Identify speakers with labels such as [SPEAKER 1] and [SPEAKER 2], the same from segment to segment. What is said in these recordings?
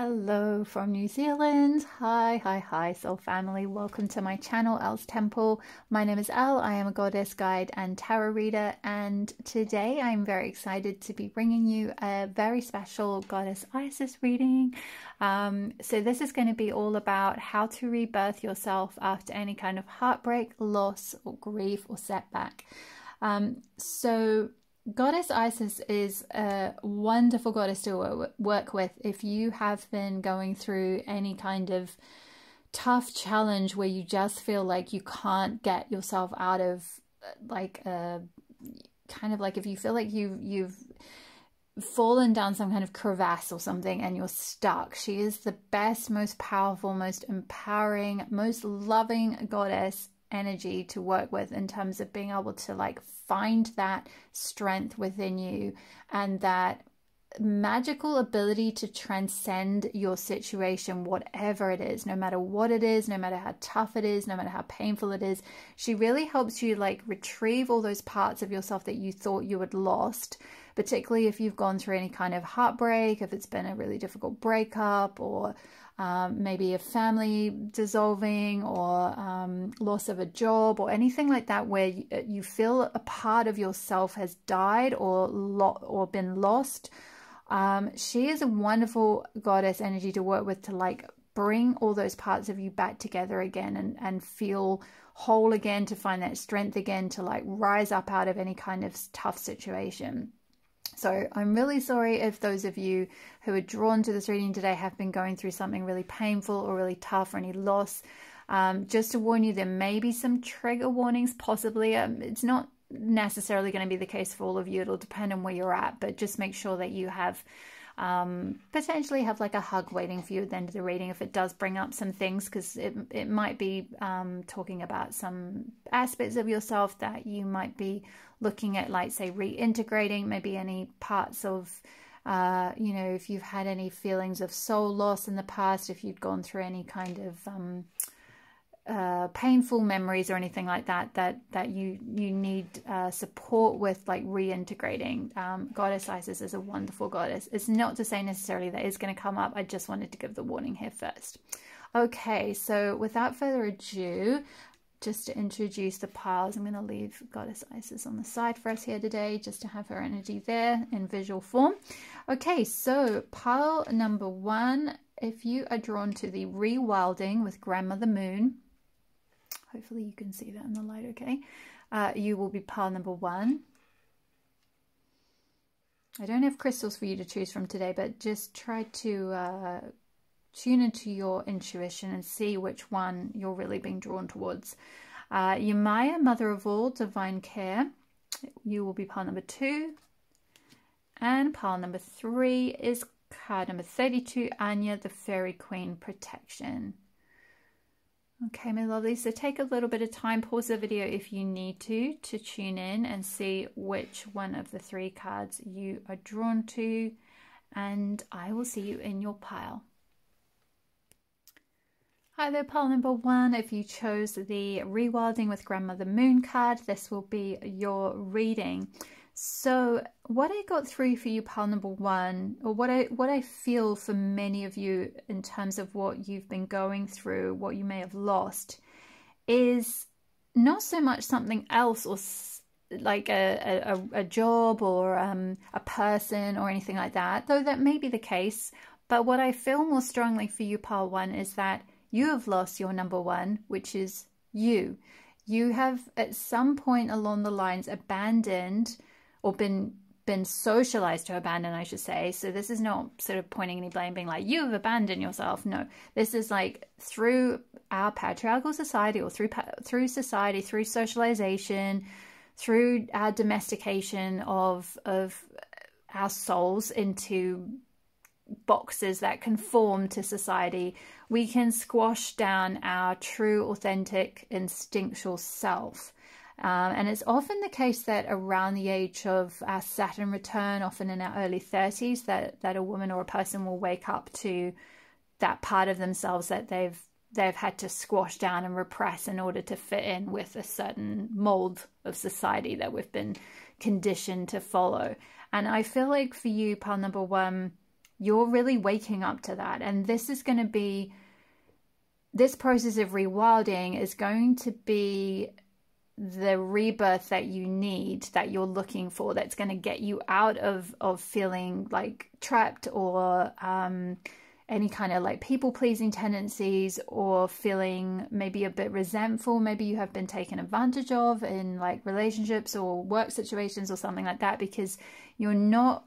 [SPEAKER 1] Hello from New Zealand. Hi, soul family. Welcome to my channel, Elle's Temple. My name is Elle. I am a goddess guide and tarot reader, and today I'm very excited to be bringing you a very special Goddess Isis reading. So this is going to be all about how to rebirth yourself after any kind of heartbreak, loss, or grief or setback. So Goddess Isis is a wonderful goddess to work with if you have been going through any kind of tough challenge where you just feel like you can't get yourself out of, like, kind of like if you feel like you've fallen down some kind of crevasse or something and you're stuck. She is the best, most powerful, most empowering, most loving goddess energy to work with in terms of being able to like find that strength within you and that magical ability to transcend your situation, whatever it is, no matter what it is, no matter how tough it is, no matter how painful it is. She really helps you like retrieve all those parts of yourself that you thought you had lost, particularly if you've gone through any kind of heartbreak, if it's been a really difficult breakup, or maybe a family dissolving, or loss of a job, or anything like that where you feel a part of yourself has died or been lost. She is a wonderful goddess energy to work with to like bring all those parts of you back together again and feel whole again, to find that strength again, to like rise up out of any kind of tough situation. So I'm really sorry if those of you who are drawn to this reading today have been going through something really painful or really tough or any loss. Just to warn you, there may be some trigger warnings possibly. It's not necessarily going to be the case for all of you. It'll depend on where you're at, but just make sure that you have potentially have like a hug waiting for you at the end of the reading if it does bring up some things, because it might be talking about some aspects of yourself that you might be looking at, like say reintegrating, maybe any parts of you know, if you've had any feelings of soul loss in the past, if you'd gone through any kind of painful memories or anything like that you need support with, like reintegrating. Goddess Isis is a wonderful goddess. It's not to say necessarily that is going to come up. I just wanted to give the warning here first. Okay, so without further ado, just to introduce the piles, I'm going to leave Goddess Isis on the side for us here today, just to have her energy there in visual form. Okay, so pile number 1, if you are drawn to the rewilding with Grandmother Moon, hopefully you can see that in the light, okay? You will be pile number 1. I don't have crystals for you to choose from today, but just try to tune into your intuition and see which one you're really being drawn towards. Yemaya, Mother of All, Divine Care. You will be pile number 2. And pile number 3 is card number 32, Anya, the Fairy Queen, Protection. Okay, my lovely, so take a little bit of time, pause the video if you need to tune in and see which one of the 3 cards you are drawn to, and I will see you in your pile. Hi there, pile number 1. If you chose the Rewilding with Grandmother Moon card, this will be your reading. So what I got through for you, pile number 1, or what I feel for many of you in terms of what you've been going through, what you may have lost, is not so much something else, or like a job or a person or anything like that, though that may be the case. But what I feel more strongly for you, pile 1, is that you have lost your number 1, which is you. You have at some point along the lines abandoned, or been socialized to abandon, I should say. So this is not sort of pointing any blame, being like, you have abandoned yourself. No, this is like through our patriarchal society, or through society, through socialization, through our domestication of our souls into boxes that conform to society, we can squash down our true, authentic, instinctual self. And it's often the case that around the age of our Saturn return, often in our early 30s, that a woman or a person will wake up to that part of themselves that they've had to squash down and repress in order to fit in with a certain mold of society that we've been conditioned to follow. And I feel like for you, pile number 1, you're really waking up to that. And this is going to be, this process of rewilding is going to be the rebirth that you need, that you're looking for, that's going to get you out of feeling like trapped or any kind of like people-pleasing tendencies, or feeling maybe a bit resentful. Maybe you have been taken advantage of in like relationships or work situations or something like that, because you're not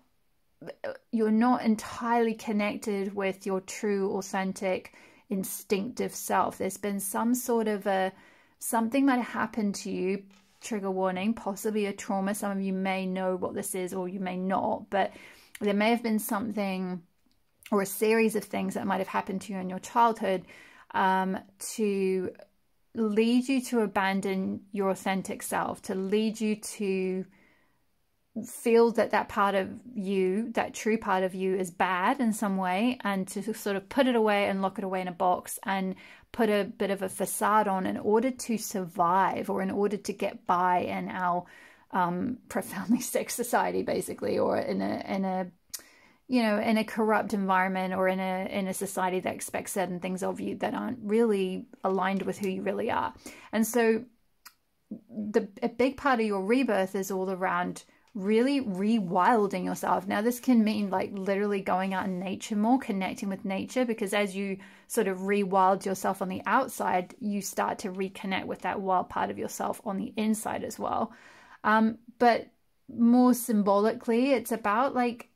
[SPEAKER 1] entirely connected with your true, authentic, instinctive self. There's been some sort of something might have happened to you, trigger warning, possibly a trauma. Some of you may know what this is, or you may not, but there may have been something or a series of things that might have happened to you in your childhood to lead you to abandon your authentic self, to lead you to feel that part of you, that true part of you, is bad in some way, and to sort of put it away and lock it away in a box and put a bit of a facade on in order to survive, or in order to get by in our profoundly sick society, basically, or in a you know, in a corrupt environment, or in a society that expects certain things of you that aren't really aligned with who you really are. And so a big part of your rebirth is all around really rewilding yourself. Now, this can mean like literally going out in nature more, connecting with nature, because as you sort of rewild yourself on the outside, you start to reconnect with that wild part of yourself on the inside as well. But more symbolically, it's about like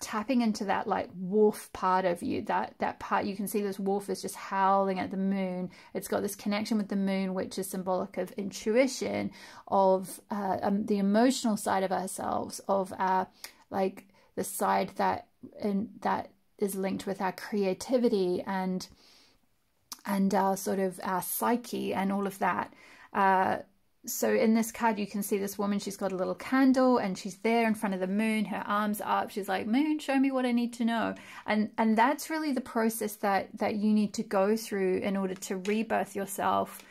[SPEAKER 1] tapping into that like wolf part of you, that part. You can see this wolf is just howling at the moon. It's got this connection with the moon, which is symbolic of intuition, of the emotional side of ourselves, of our like the side that is linked with our creativity and our sort of our psyche and all of that. So in this card, you can see this woman, she's got a little candle and she's there in front of the moon, her arms up. She's like, moon, show me what I need to know. And that's really the process that you need to go through in order to rebirth yourself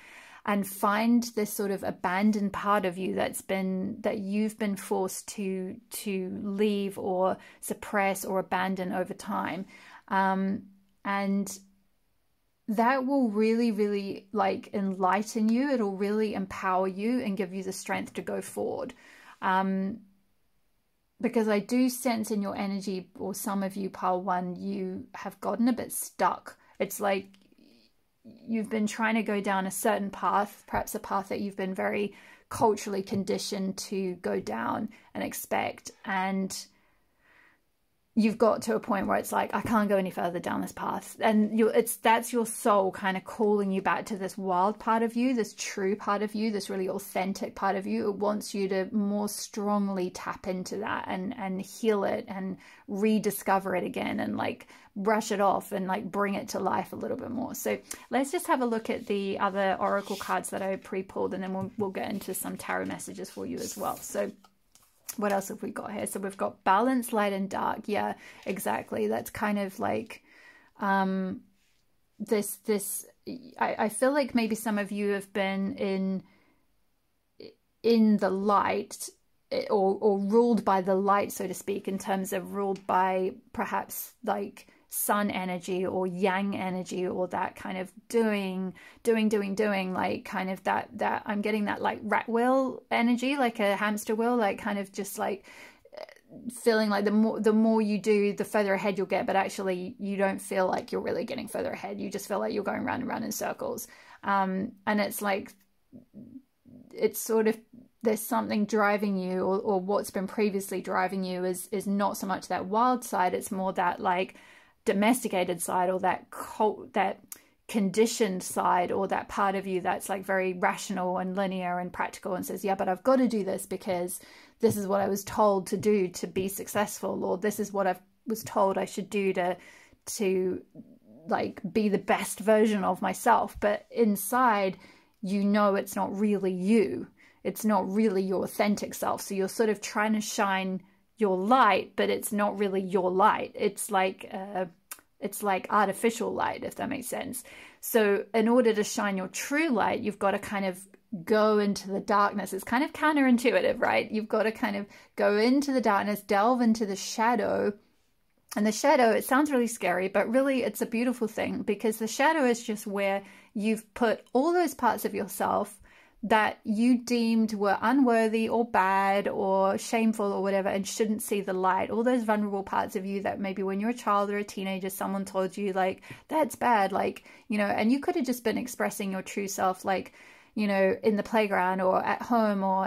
[SPEAKER 1] and find this sort of abandoned part of you that you've been forced to leave or suppress or abandon over time. And that will really, really like enlighten you. It'll really empower you and give you the strength to go forward. Because I do sense in your energy, or some of you, pile one, you have gotten a bit stuck. It's like you've been trying to go down a certain path, perhaps a path that you've been very culturally conditioned to go down and expect, and you've got to a point where it's like, I can't go any further down this path. And that's your soul kind of calling you back to this wild part of you, this true part of you, this really authentic part of you. It wants you to more strongly tap into that and heal it and rediscover it again, and like brush it off and like bring it to life a little bit more. So let's just have a look at the other oracle cards that I pre-pulled, and then we'll get into some tarot messages for you as well. So what else have we got here? So we've got balance, light and dark. Yeah, exactly. That's kind of like I feel like maybe some of you have been in the light, or ruled by the light, so to speak, in terms of ruled by perhaps like sun energy or yang energy, or that kind of doing, like kind of that I'm getting that like rat wheel energy, like a hamster wheel, like kind of just like feeling like the more you do, the further ahead you'll get, but actually you don't feel like you're really getting further ahead. You just feel like you're going round and round in circles. And it's like, it's sort of, there's something driving you, or what's been previously driving you is not so much that wild side. It's more that like domesticated side, or that conditioned side, or that part of you that's like very rational and linear and practical and says, yeah, but I've got to do this because this is what I was told to do to be successful, or this is what I was told I should do to like be the best version of myself. But inside, you know, it's not really you. It's not really your authentic self. So you're sort of trying to shine your light, but it's not really your light. It's like artificial light, if that makes sense. So in order to shine your true light, you've got to kind of go into the darkness. It's kind of counterintuitive, right? You've got to kind of go into the darkness, delve into the shadow, And the shadow, it sounds really scary, but really it's a beautiful thing, because the shadow is just where you've put all those parts of yourself that you deemed were unworthy or bad or shameful or whatever and shouldn't see the light. All those vulnerable parts of you that maybe when you're a child or a teenager, someone told you like, that's bad, like, you know, and you could have just been expressing your true self, like, you know, in the playground or at home or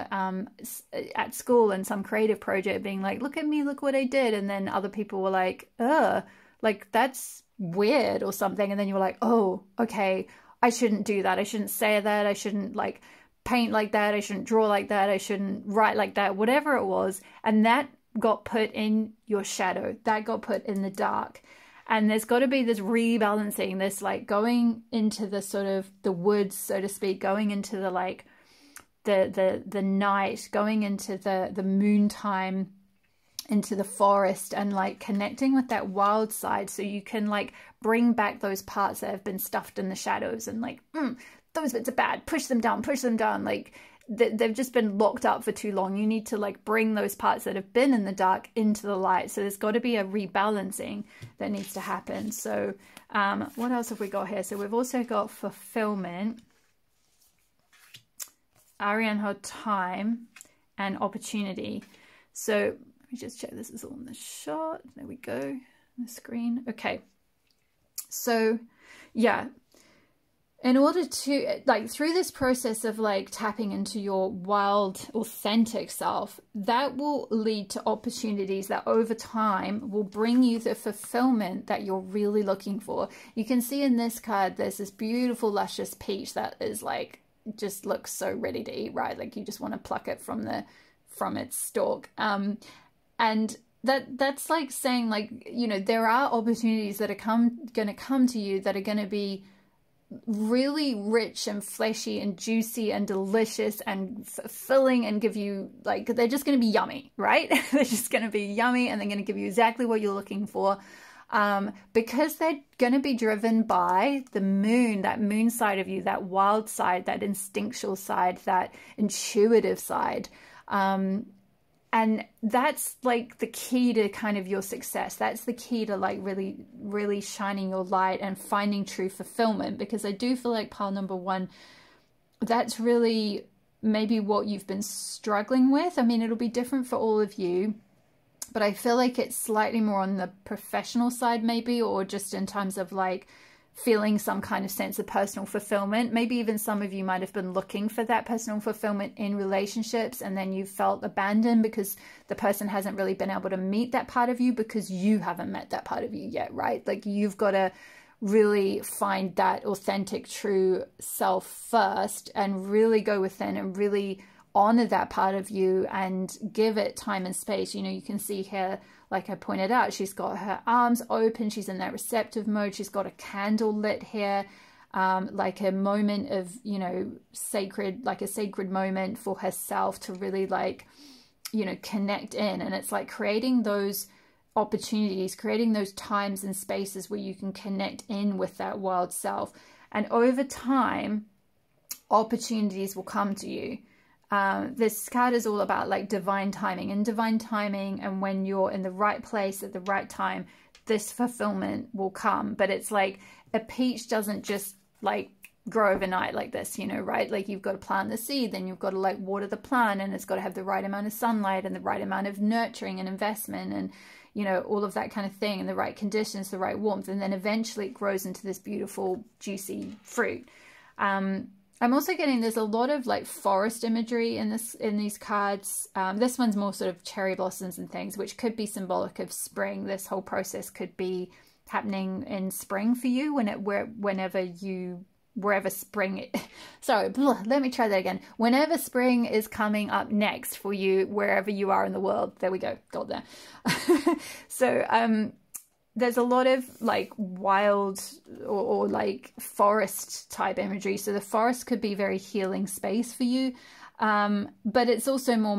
[SPEAKER 1] at school in some creative project, being like, look at me, look what I did. And then other people were like, ugh, like that's weird or something. And then you were like, oh, okay, I shouldn't do that. I shouldn't say that. I shouldn't like paint like that. I shouldn't draw like that. I shouldn't write like that, whatever it was. And that got put in your shadow. That got put in the dark. And there's got to be this rebalancing, this like going into the sort of the woods, so to speak, going into the like the night, going into the moon time, into the forest, and like connecting with that wild side, so you can like bring back those parts that have been stuffed in the shadows and like, those bits are bad, push them down, like they've just been locked up for too long. You need to like bring those parts that have been in the dark into the light. So there's got to be a rebalancing that needs to happen. So what else have we got here? So we've also got fulfillment, Ariane had time, and opportunity. So let me just check this is all in the shot. There we go, on the screen. Okay, so yeah, in order to, like, through this process of like tapping into your wild, authentic self, that will lead to opportunities that over time will bring you the fulfillment that you're really looking for. You can see in this card, there's this beautiful, luscious peach that is like, just looks so ready to eat, right? Like you just want to pluck it from its stalk. And that's like saying, like, you know, there are opportunities that are going to come to you that are going to be really rich and fleshy and juicy and delicious and fulfilling and give you, like, they're just going to be yummy, right? They're just going to be yummy, and they're going to give you exactly what you're looking for, because they're going to be driven by the moon, that moon side of you, that wild side, that instinctual side, that intuitive side. And that's like the key to kind of your success. That's the key to like really, really shining your light and finding true fulfillment. Because I do feel like pile number one, that's really maybe what you've been struggling with. I mean, it'll be different for all of you, but I feel like it's slightly more on the professional side maybe, or just in terms of like feeling some kind of sense of personal fulfillment. Maybe even some of you might have been looking for that personal fulfillment in relationships, and then you felt abandoned because the person hasn't really been able to meet that part of you because you haven't met that part of you yet, right? Like you've got to really find that authentic, true self first, and really go within and really honor that part of you and give it time and space. You know, you can see here, like I pointed out, she's got her arms open, she's in that receptive mode, she's got a candle lit here, like a moment of, you know, sacred, like a sacred moment for herself to really like, you know, connect in. And it's like creating those opportunities, creating those times and spaces where you can connect in with that wild self. And over time, opportunities will come to you. This card is all about like divine timing, and when you're in the right place at the right time, this fulfillment will come. But it's like a peach doesn't just like grow overnight like this, you know, right? Like you've got to plant the seed, then you've got to like water the plant, and it's got to have the right amount of sunlight and the right amount of nurturing and investment, and you know, all of that kind of thing, and the right conditions, the right warmth, and then eventually it grows into this beautiful juicy fruit. I'm also getting, there's a lot of like forest imagery in these cards. This one's more sort of cherry blossoms and things, which could be symbolic of spring. This whole process could be happening in spring for you, wherever spring, sorry, let me try that again. Whenever spring is coming up next for you, wherever you are in the world. There we go, got there. So, there's a lot of like wild or like forest type imagery. So the forest could be very healing space for you. But it's also more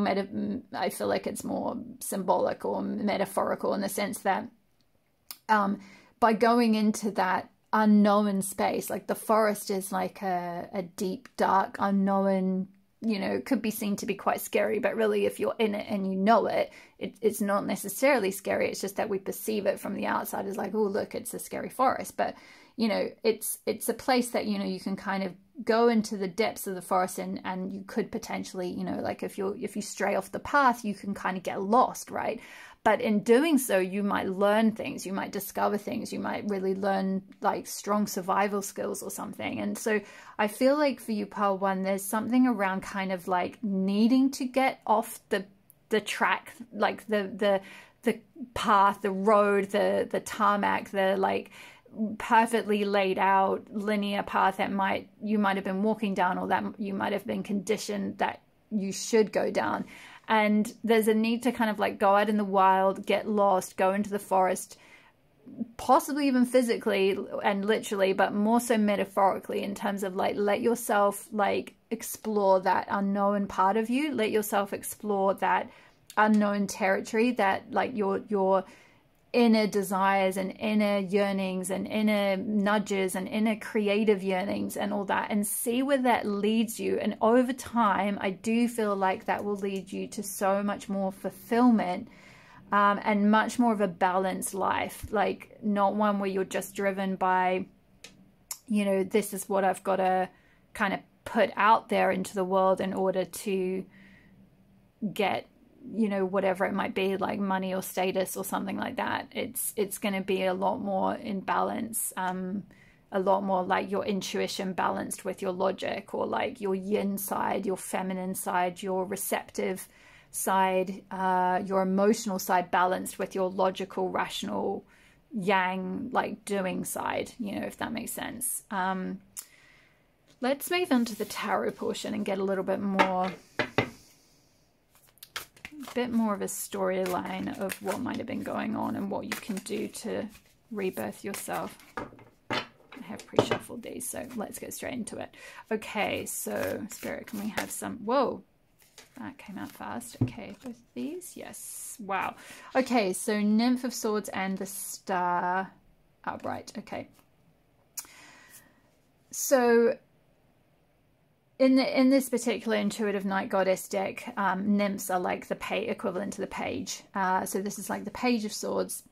[SPEAKER 1] I feel like it's more symbolic or metaphorical in the sense that by going into that unknown space, like the forest is like a deep, dark, unknown you know, could be seen to be quite scary, but really if you're in it and you know it, it's not necessarily scary. It's just that we perceive it from the outside as like, oh, look, it's a scary forest. But, you know, it's a place that, you know, you can kind of go into the depths of the forest, and you could potentially, you know, like if you stray off the path, you can kind of get lost, right? But in doing so, you might learn things, you might discover things, you might really learn like strong survival skills or something. And so I feel like for you, Pile 1, there's something around kind of like needing to get off the track, like the path, the road, the tarmac, the like perfectly laid out linear path that you might have been walking down, or that you might have been conditioned that you should go down. And there's a need to kind of like go out in the wild, get lost, go into the forest, possibly even physically and literally, but more so metaphorically, in terms of like, let yourself like explore that unknown part of you, let yourself explore that unknown territory, that like your inner desires and inner yearnings and inner nudges and inner creative yearnings and all that, and see where that leads you. And over time, I do feel like that will lead you to so much more fulfillment, and much more of a balanced life, like not one where you're just driven by, you know, this is what I've got to kind of put out there into the world in order to get, you know, whatever it might be, like money or status or something like that. It's going to be a lot more in balance, a lot more like your intuition balanced with your logic, or like your yin side, your feminine side, your receptive side, your emotional side balanced with your logical, rational, yang, like doing side, you know, if that makes sense. Let's move on to the tarot portion and get a little bit more of a storyline of what might have been going on and what you can do to rebirth yourself. I have pre-shuffled these, so let's get straight into it. Okay, so Spirit, can we have some... Whoa, that came out fast. Okay, both of these. Yes. Wow. Okay, so Nymph of Swords and the Star upright. Okay. So in this particular intuitive night goddess deck, nymphs are like the equivalent to the page. So this is like the Page of Swords,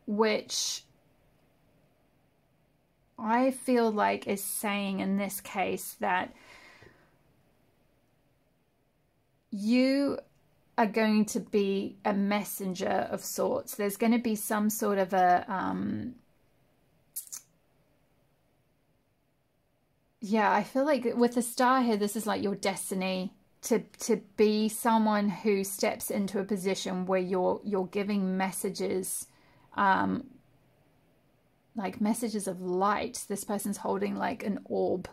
[SPEAKER 1] which I feel like is saying in this case that you are going to be a messenger of sorts. There's going to be some sort of a yeah, I feel like with the star here, this is like your destiny to be someone who steps into a position where you're giving messages, like messages of light. This person's holding like an orb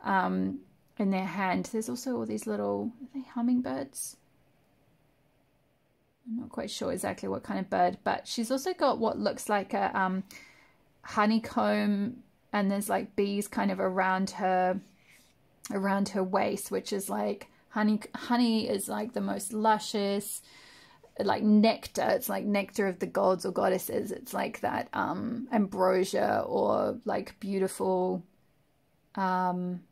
[SPEAKER 1] in their hand. There's also all these little, are they hummingbirds? I'm not quite sure exactly what kind of bird, but she's also got what looks like a honeycomb, and there's like bees kind of around her waist, which is like honey is like the most luscious, like nectar. It's like nectar of the gods or goddesses. It's like that ambrosia, or like beautiful, it's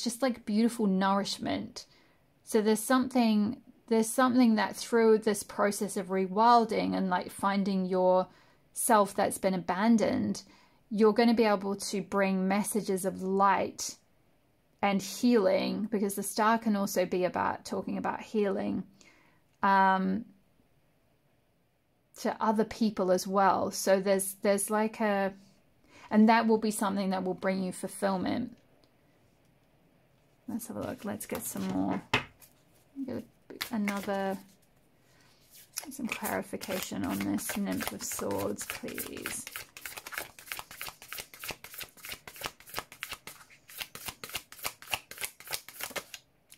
[SPEAKER 1] just like beautiful nourishment. So there's something that through this process of rewilding and like finding your self that's been abandoned, you're going to be able to bring messages of light and healing, because the star can also be about talking about healing, to other people as well. So there's like and that will be something that will bring you fulfillment. Let's have a look. Let's get some more. Get some clarification on this Nymph of Swords, please.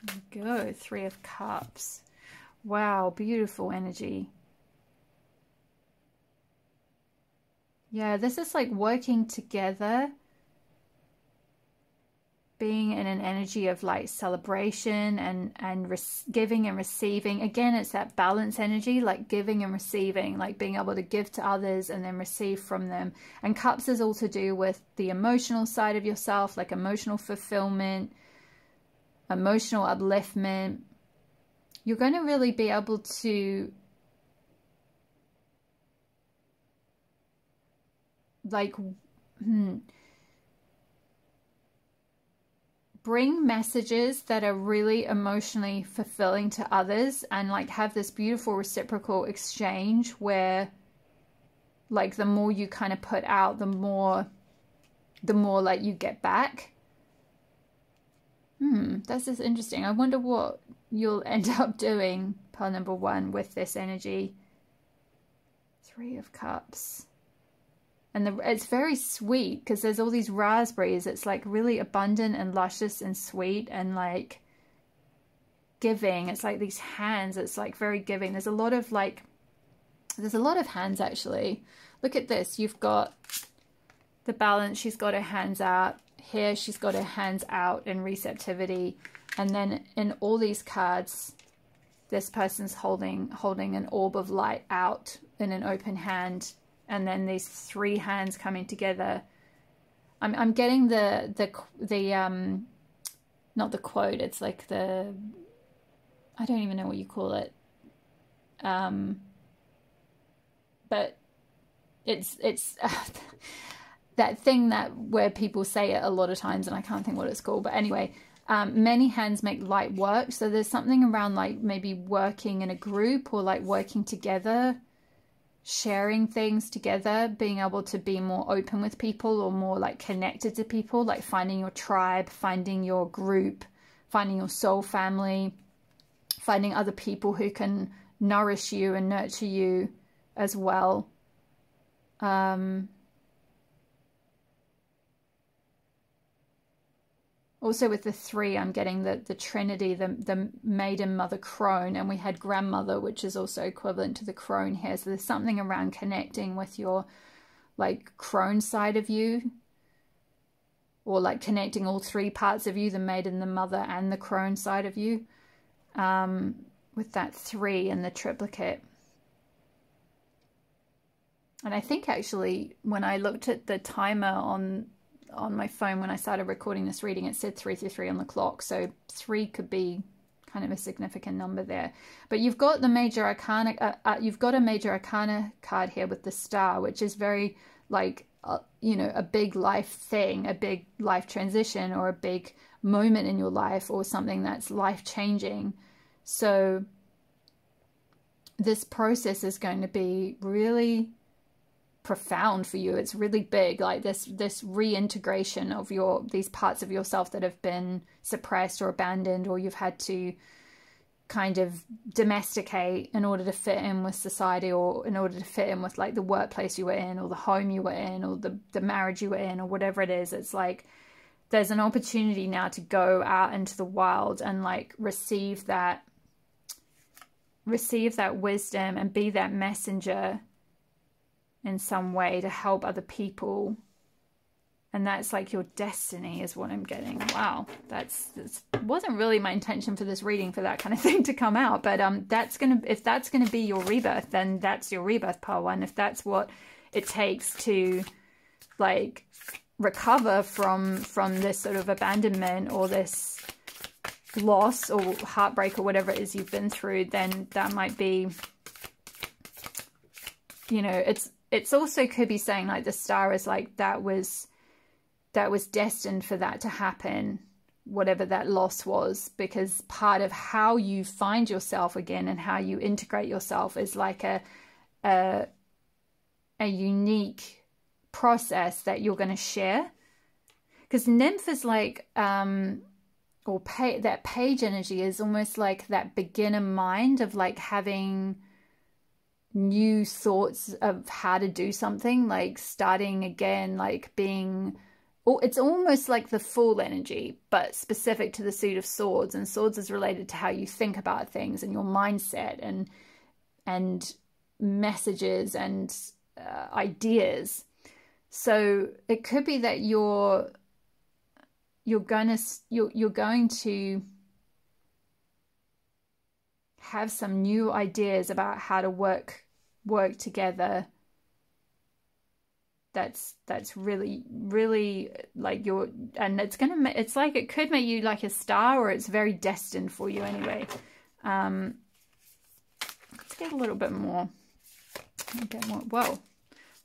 [SPEAKER 1] There we go. Three of Cups. Wow, beautiful energy. Yeah, this is like working together being in an energy of like celebration and giving and receiving. Again, it's that balance energy, like giving and receiving, like being able to give to others and then receive from them. And cups is all to do with the emotional side of yourself, like emotional fulfillment, emotional upliftment. You're going to really be able to like bring messages that are really emotionally fulfilling to others, and like have this beautiful reciprocal exchange where like the more you kind of put out, the more like you get back. That's just interesting. I wonder what you'll end up doing, pile number 1, with this energy. 3 of Cups. And it's very sweet because there's all these raspberries. It's like really abundant and luscious and sweet and like giving. It's like these hands. It's like very giving. There's a lot of hands actually. Look at this. You've got the Balance. She's got her hands out. Here she's got her hands out in receptivity. And then in all these cards, this person's holding an orb of light out in an open hand. And then these 3 hands coming together. I'm getting the not the quote, it's like the, I don't even know what you call it. But it's that thing where people say it a lot of times, and I can't think what it's called. But anyway, many hands make light work. So there's something around like maybe working in a group or like working together, sharing things together, being able to be more open with people or more like connected to people, like finding your tribe, finding your group, finding your soul family, finding other people who can nourish you and nurture you as well. Also with the 3, I'm getting the Trinity, the maiden mother crone, and we had grandmother, which is also equivalent to the crone here. So there's something around connecting with your like crone side of you, or like connecting all 3 parts of you, the maiden, the mother, and the crone side of you, with that 3 and the triplicate. And I think actually when I looked at the timer on my phone when I started recording this reading, it said 333 on the clock, so 3 could be kind of a significant number there. But you've got the major arcana, you've got a major arcana card here with the Star, which is very like you know, a big life thing, a big life transition, or a big moment in your life, or something that's life changing. So this process is going to be really profound for you. It's really big, like this reintegration of these parts of yourself that have been suppressed or abandoned, or you've had to kind of domesticate in order to fit in with society, or in order to fit in with like the workplace you were in, or the home you were in, or the marriage you were in, or whatever it is. It's like there's an opportunity now to go out into the wild and like receive that wisdom and be that messenger in some way to help other people. And that's like your destiny is what I'm getting. Wow, that wasn't really my intention for this reading for that kind of thing to come out, but if that's gonna be your rebirth, then that's your rebirth, pile 1. If that's what it takes to like recover from this sort of abandonment or this loss or heartbreak or whatever it is you've been through, then that might be, you know, it's also could be saying like the Star is like that was destined for that to happen, whatever that loss was, because part of how you find yourself again and how you integrate yourself is like a unique process that you're going to share. Because Nymph is like that page energy is almost like that beginner mind of like having new thoughts of how to do something, like starting again, like being, it's almost like the Fool energy, but specific to the suit of Swords. And Swords is related to how you think about things and your mindset and messages and ideas. So it could be that you're you're going to have some new ideas about how to work together. That's really, really like and it's like, it could make you like a star, or it's very destined for you anyway. Let's get a little bit more. Whoa,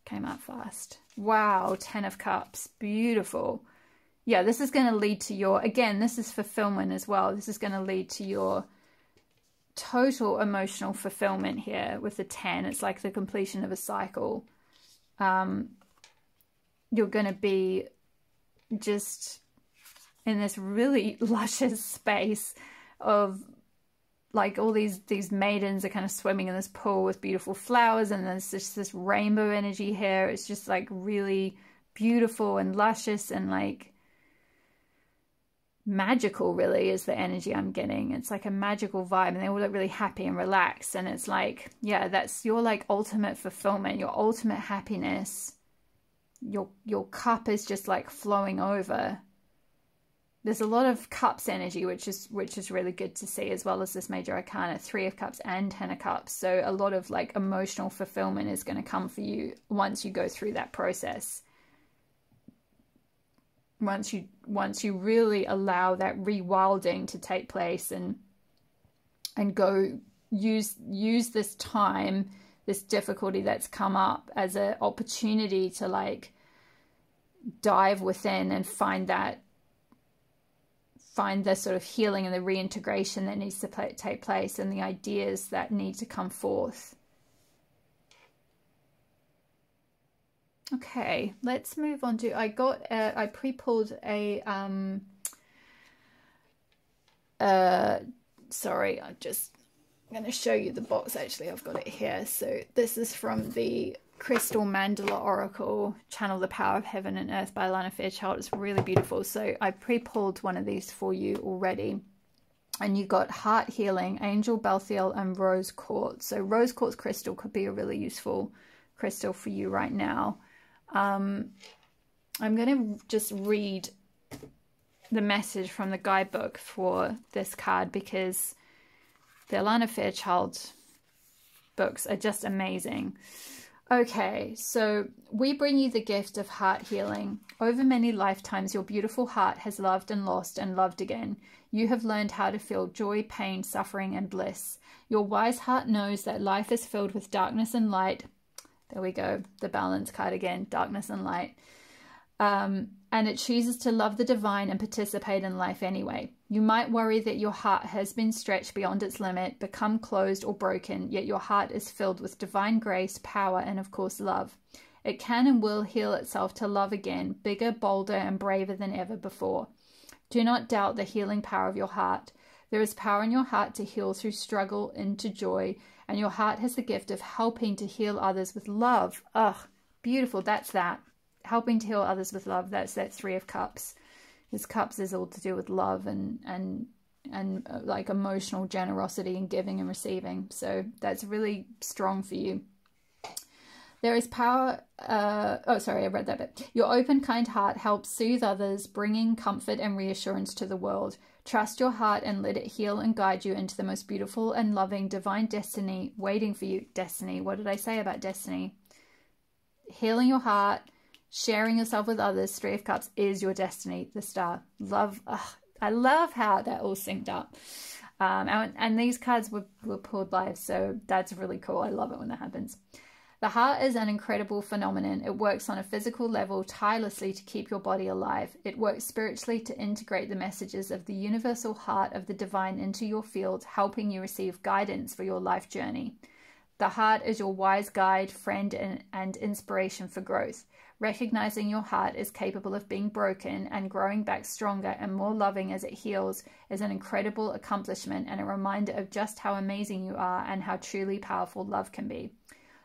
[SPEAKER 1] came out fast. Wow, 10 of Cups, beautiful. Yeah, this is going to lead to your, again, this is fulfillment as well. This is going to lead to your total emotional fulfillment here with the 10. It's like the completion of a cycle. You're going to be just in this really luscious space of like all these maidens are kind of swimming in this pool with beautiful flowers, and there's just this rainbow energy here. It's just like really beautiful and luscious and like magical, really, is the energy I'm getting. It's like a magical vibe, and they all look really happy and relaxed, and it's like, yeah, that's your like ultimate fulfillment, your ultimate happiness. Your cup is just like flowing over. There's a lot of Cups energy, which is really good to see, as well as this major arcana, 3 of Cups and 10 of Cups. So a lot of like emotional fulfillment is going to come for you once you go through that process. Once you really allow that rewilding to take place and go use this time, this difficulty that's come up, as an opportunity to like dive within and find the sort of healing and the reintegration that needs to take place, and the ideas that need to come forth. Okay, let's move on to, I pre-pulled a, sorry, I'm going to show you the box. Actually, I've got it here. So this is from the Crystal Mandala Oracle, Channel the Power of Heaven and Earth by Lana Fairchild. It's really beautiful. So I pre-pulled one of these for you already. And you got Heart Healing, Angel Belthiel, and Rose Quartz. So Rose Quartz crystal could be a really useful crystal for you right now. I'm going to just read the message from the guidebook for this card, because the Lana Fairchild books are just amazing. Okay, so we bring you the gift of heart healing. Over many lifetimes, your beautiful heart has loved and lost and loved again. You have learned how to feel joy, pain, suffering, and bliss. Your wise heart knows that life is filled with darkness and light. There we go, the balance card again, darkness and light. And it chooses to love the divine and participate in life anyway. You might worry that your heart has been stretched beyond its limit, become closed or broken, yet your heart is filled with divine grace, power, and of course love. It can and will heal itself to love again, bigger, bolder, and braver than ever before. Do not doubt the healing power of your heart. There is power in your heart to heal through struggle into joy, and your heart has the gift of helping to heal others with love. Ugh, beautiful, that's that. Helping to heal others with love, that's that 3 of Cups. His Cups is all to do with love and like emotional generosity and giving and receiving. So that's really strong for you. There is power, oh sorry, I read that bit. Your open, kind heart helps soothe others, bringing comfort and reassurance to the world. Trust your heart and let it heal and guide you into the most beautiful and loving divine destiny waiting for you. Destiny, what did I say about destiny? Healing your heart, sharing yourself with others, 3 of Cups is your destiny, the star. Love, I love how that all synced up. And these cards were pulled live, so that's really cool. I love it when that happens. The heart is an incredible phenomenon. It works on a physical level tirelessly to keep your body alive. It works spiritually to integrate the messages of the universal heart of the divine into your field, helping you receive guidance for your life journey. The heart is your wise guide, friend, and inspiration for growth. Recognizing your heart is capable of being broken and growing back stronger and more loving as it heals is an incredible accomplishment and a reminder of just how amazing you are and how truly powerful love can be.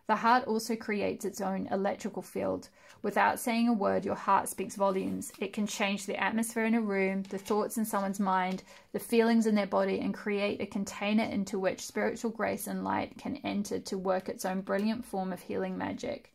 [SPEAKER 1] The heart also creates its own electrical field. Without saying a word, your heart speaks volumes. It can change the atmosphere in a room, the thoughts in someone's mind, the feelings in their body, and create a container into which spiritual grace and light can enter to work its own brilliant form of healing magic.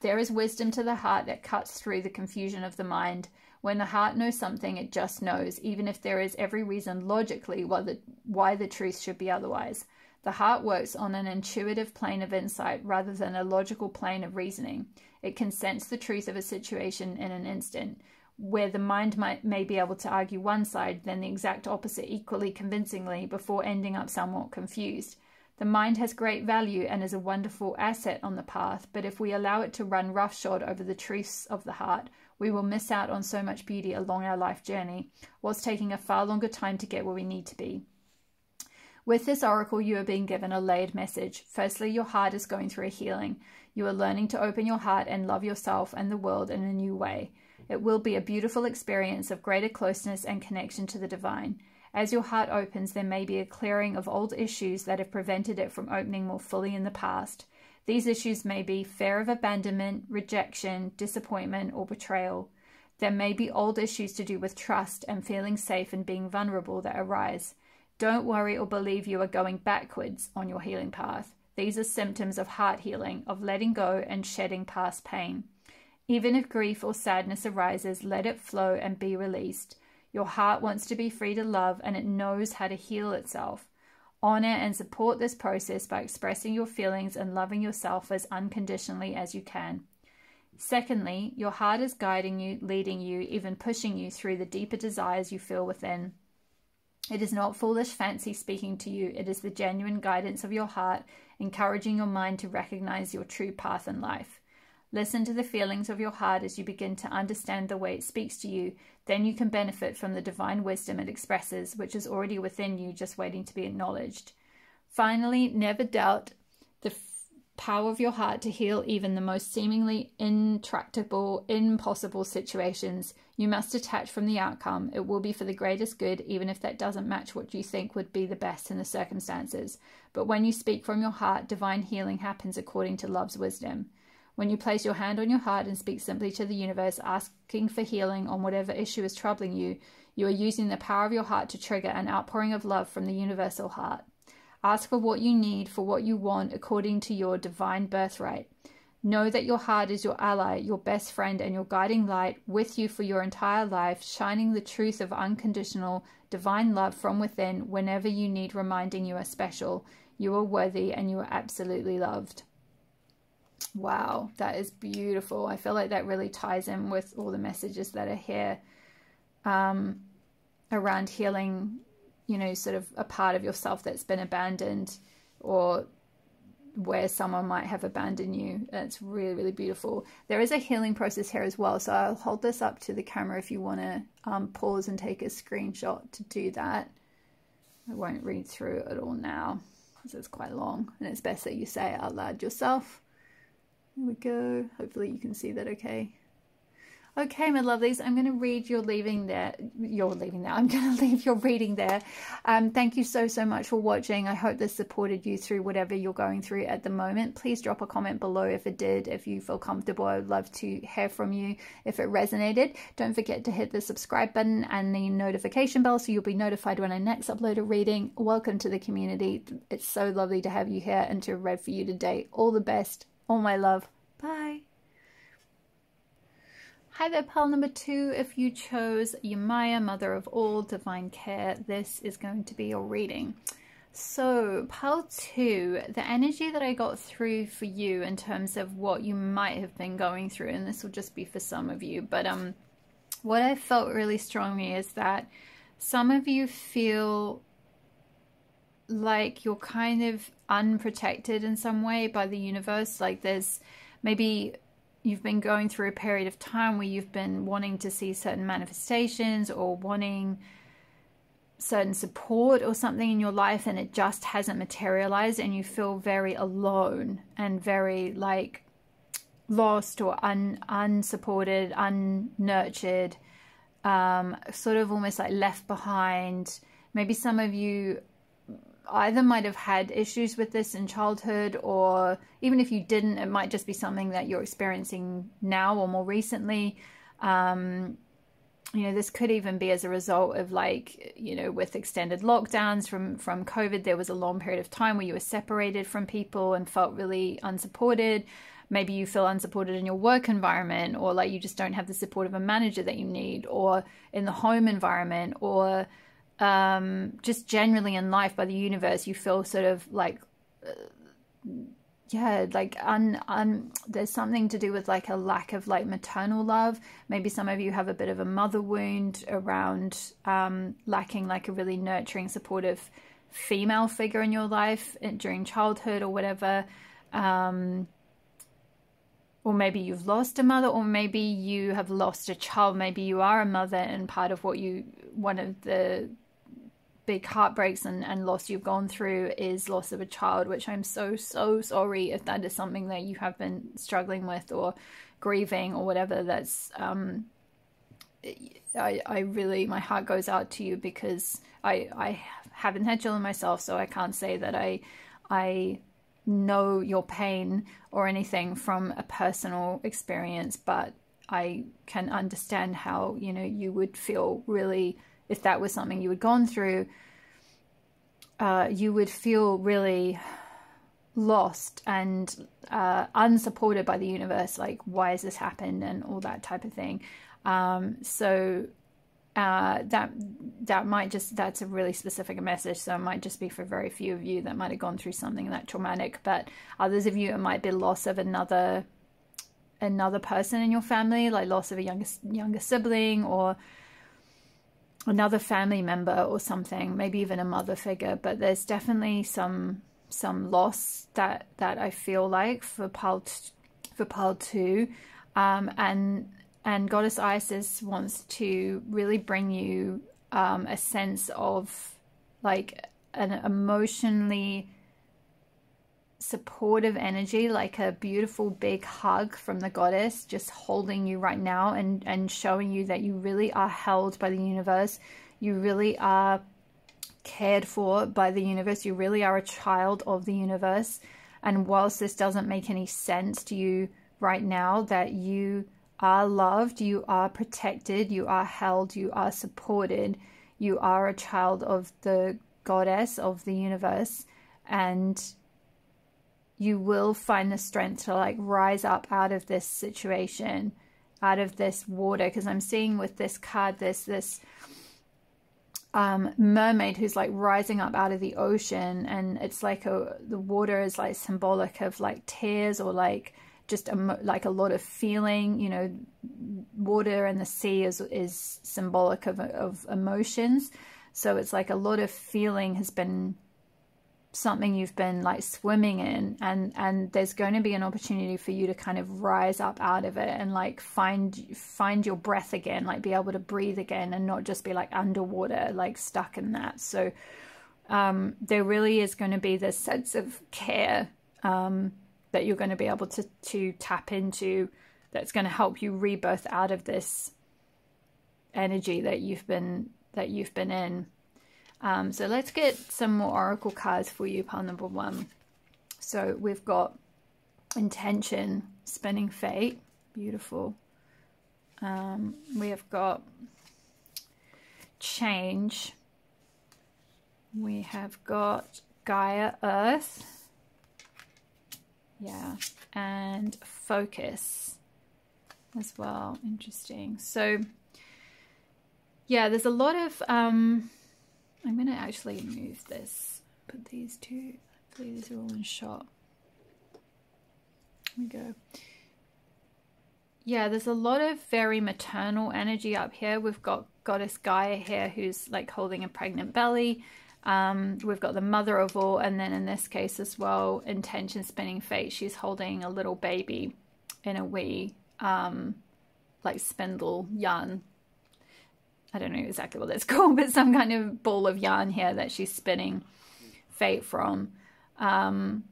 [SPEAKER 1] There is wisdom to the heart that cuts through the confusion of the mind. When the heart knows something, it just knows, even if there is every reason logically why the truth should be otherwise. The heart works on an intuitive plane of insight rather than a logical plane of reasoning. It can sense the truth of a situation in an instant. Where the mind may be able to argue one side, then the exact opposite equally convincingly before ending up somewhat confused. The mind has great value and is a wonderful asset on the path, but if we allow it to run roughshod over the truths of the heart, we will miss out on so much beauty along our life journey, whilst taking a far longer time to get where we need to be. With this oracle, you are being given a layered message. Firstly, your heart is going through a healing. You are learning to open your heart and love yourself and the world in a new way. It will be a beautiful experience of greater closeness and connection to the divine. As your heart opens, there may be a clearing of old issues that have prevented it from opening more fully in the past. These issues may be fear of abandonment, rejection, disappointment, or betrayal. There may be old issues to do with trust and feeling safe and being vulnerable that arise. Don't worry or believe you are going backwards on your healing path. These are symptoms of heart healing, of letting go and shedding past pain. Even if grief or sadness arises, let it flow and be released. Your heart wants to be free to love, and it knows how to heal itself. Honor and support this process by expressing your feelings and loving yourself as unconditionally as you can. Secondly, your heart is guiding you, leading you, even pushing you through the deeper desires you feel within. It is not foolish fancy speaking to you. It is the genuine guidance of your heart, encouraging your mind to recognize your true path in life. Listen to the feelings of your heart as you begin to understand the way it speaks to you. Then you can benefit from the divine wisdom it expresses, which is already within you, just waiting to be acknowledged. Finally, never doubt the power of your heart to heal even the most seemingly intractable, impossible situations. You must detach from the outcome. It will be for the greatest good, even if that doesn't match what you think would be the best in the circumstances. But when you speak from your heart, divine healing happens according to love's wisdom. When you place your hand on your heart and speak simply to the universe, asking for healing on whatever issue is troubling you, you are using the power of your heart to trigger an outpouring of love from the universal heart. Ask for what you need, for what you want, according to your divine birthright. Know that your heart is your ally, your best friend, and your guiding light with you for your entire life, shining the truth of unconditional divine love from within whenever you need reminding you are special, you are worthy, and you are absolutely loved. Wow, that is beautiful. I feel like that really ties in with all the messages that are here around healing, you know, sort of a part of yourself that's been abandoned, or where someone might have abandoned you. That's really, really beautiful. There is a healing process here as well. So I'll hold this up to the camera if you want to pause and take a screenshot to do that. I won't read through it all now because it's quite long, and it's best that you say it out loud yourself. There we go. Hopefully you can see that okay. Okay, my lovelies, I'm going to read your leaving there. I'm going to leave your reading there. Thank you so, so much for watching. I hope this supported you through whatever you're going through at the moment. Please drop a comment below if it did. If you feel comfortable, I would love to hear from you if it resonated. Don't forget to hit the subscribe button and the notification bell so you'll be notified when I next upload a reading. Welcome to the community. It's so lovely to have you here and to have read for you today. All the best. All my love. Bye. Hi there, pile number 2. If you chose Yemaya, Mother of All, Divine Care, this is going to be your reading. So, pile 2, the energy that I got through for you in terms of what you might have been going through, and this will just be for some of you, but what I felt really strongly is that some of you feel like you're kind of unprotected in some way by the universe. Like there's maybe you've been going through a period of time where you've been wanting to see certain manifestations or wanting certain support or something in your life, and it just hasn't materialized, and you feel very alone and very like lost or unsupported, unnurtured, sort of almost like left behind. Maybe some of you either might have had issues with this in childhood, or even if you didn't, it might just be something that you're experiencing now or more recently. You know, this could even be as a result of, like, you know, with extended lockdowns from COVID, there was a long period of time where you were separated from people and felt really unsupported. maybe you feel unsupported in your work environment, or like you just don't have the support of a manager that you need, or in the home environment, or just generally in life by the universe, you feel sort of like yeah, like there's something to do with like a lack of like maternal love. Maybe some of you have a bit of a mother wound around lacking like a really nurturing, supportive female figure in your life during childhood or whatever. Or maybe you've lost a mother, or maybe you have lost a child. Maybe you are a mother, and part of one of the big heartbreaks and loss you've gone through is loss of a child, which I'm so sorry if that is something that you have been struggling with or grieving or whatever. That's I really, my heart goes out to you, because I haven't had children myself, so I can't say that I know your pain or anything from a personal experience, but I can understand how, you know, you would feel really, if that was something you had gone through, you would feel really lost and unsupported by the universe, like, why has this happened, and all that type of thing. So that might just, that's a really specific message, so it might just be for very few of you that might have gone through something that traumatic, but others of you, it might be loss of another person in your family, like loss of a younger sibling, or another family member or something, maybe even a mother figure. But there's definitely some loss that I feel like for pile 2, and Goddess Isis wants to really bring you a sense of like an emotionally supportive energy, like a beautiful big hug from the goddess, just holding you right now and showing you that you really are held by the universe. You really are cared for by the universe. You really are a child of the universe. And whilst this doesn't make any sense to you right now, that you are loved, you are protected, you are held, you are supported, you are a child of the goddess of the universe, and you will find the strength to like rise up out of this situation, out of this water. Because I'm seeing with this card, this mermaid who's like rising up out of the ocean, and it's like the water is like symbolic of like tears, or like just like a lot of feeling. You know, water and the sea is symbolic of emotions, so it's like a lot of feeling has been something you've been like swimming in, and there's going to be an opportunity for you to kind of rise up out of it and like find your breath again, like be able to breathe again, and not just be like underwater, like stuck in that. So there really is going to be this sense of care that you're going to be able to tap into, that's going to help you rebirth out of this energy that you've been in. So let's get some more oracle cards for you, pile number 1. So we've got intention, spinning fate, beautiful. We have got change. We have got Gaia, earth. Yeah, and focus as well. Interesting. So yeah, there's a lot of I'm going to actually move this, put these two, hopefully these are all in shot. Here we go. Yeah, there's a lot of very maternal energy up here. We've got Goddess Gaia here, who's like holding a pregnant belly. We've got the mother of all, and then in this case as well, intention, spinning fate, she's holding a little baby in a wee like spindle yarn. I don't know exactly what that's called, but some kind of ball of yarn here that she's spinning fate from. And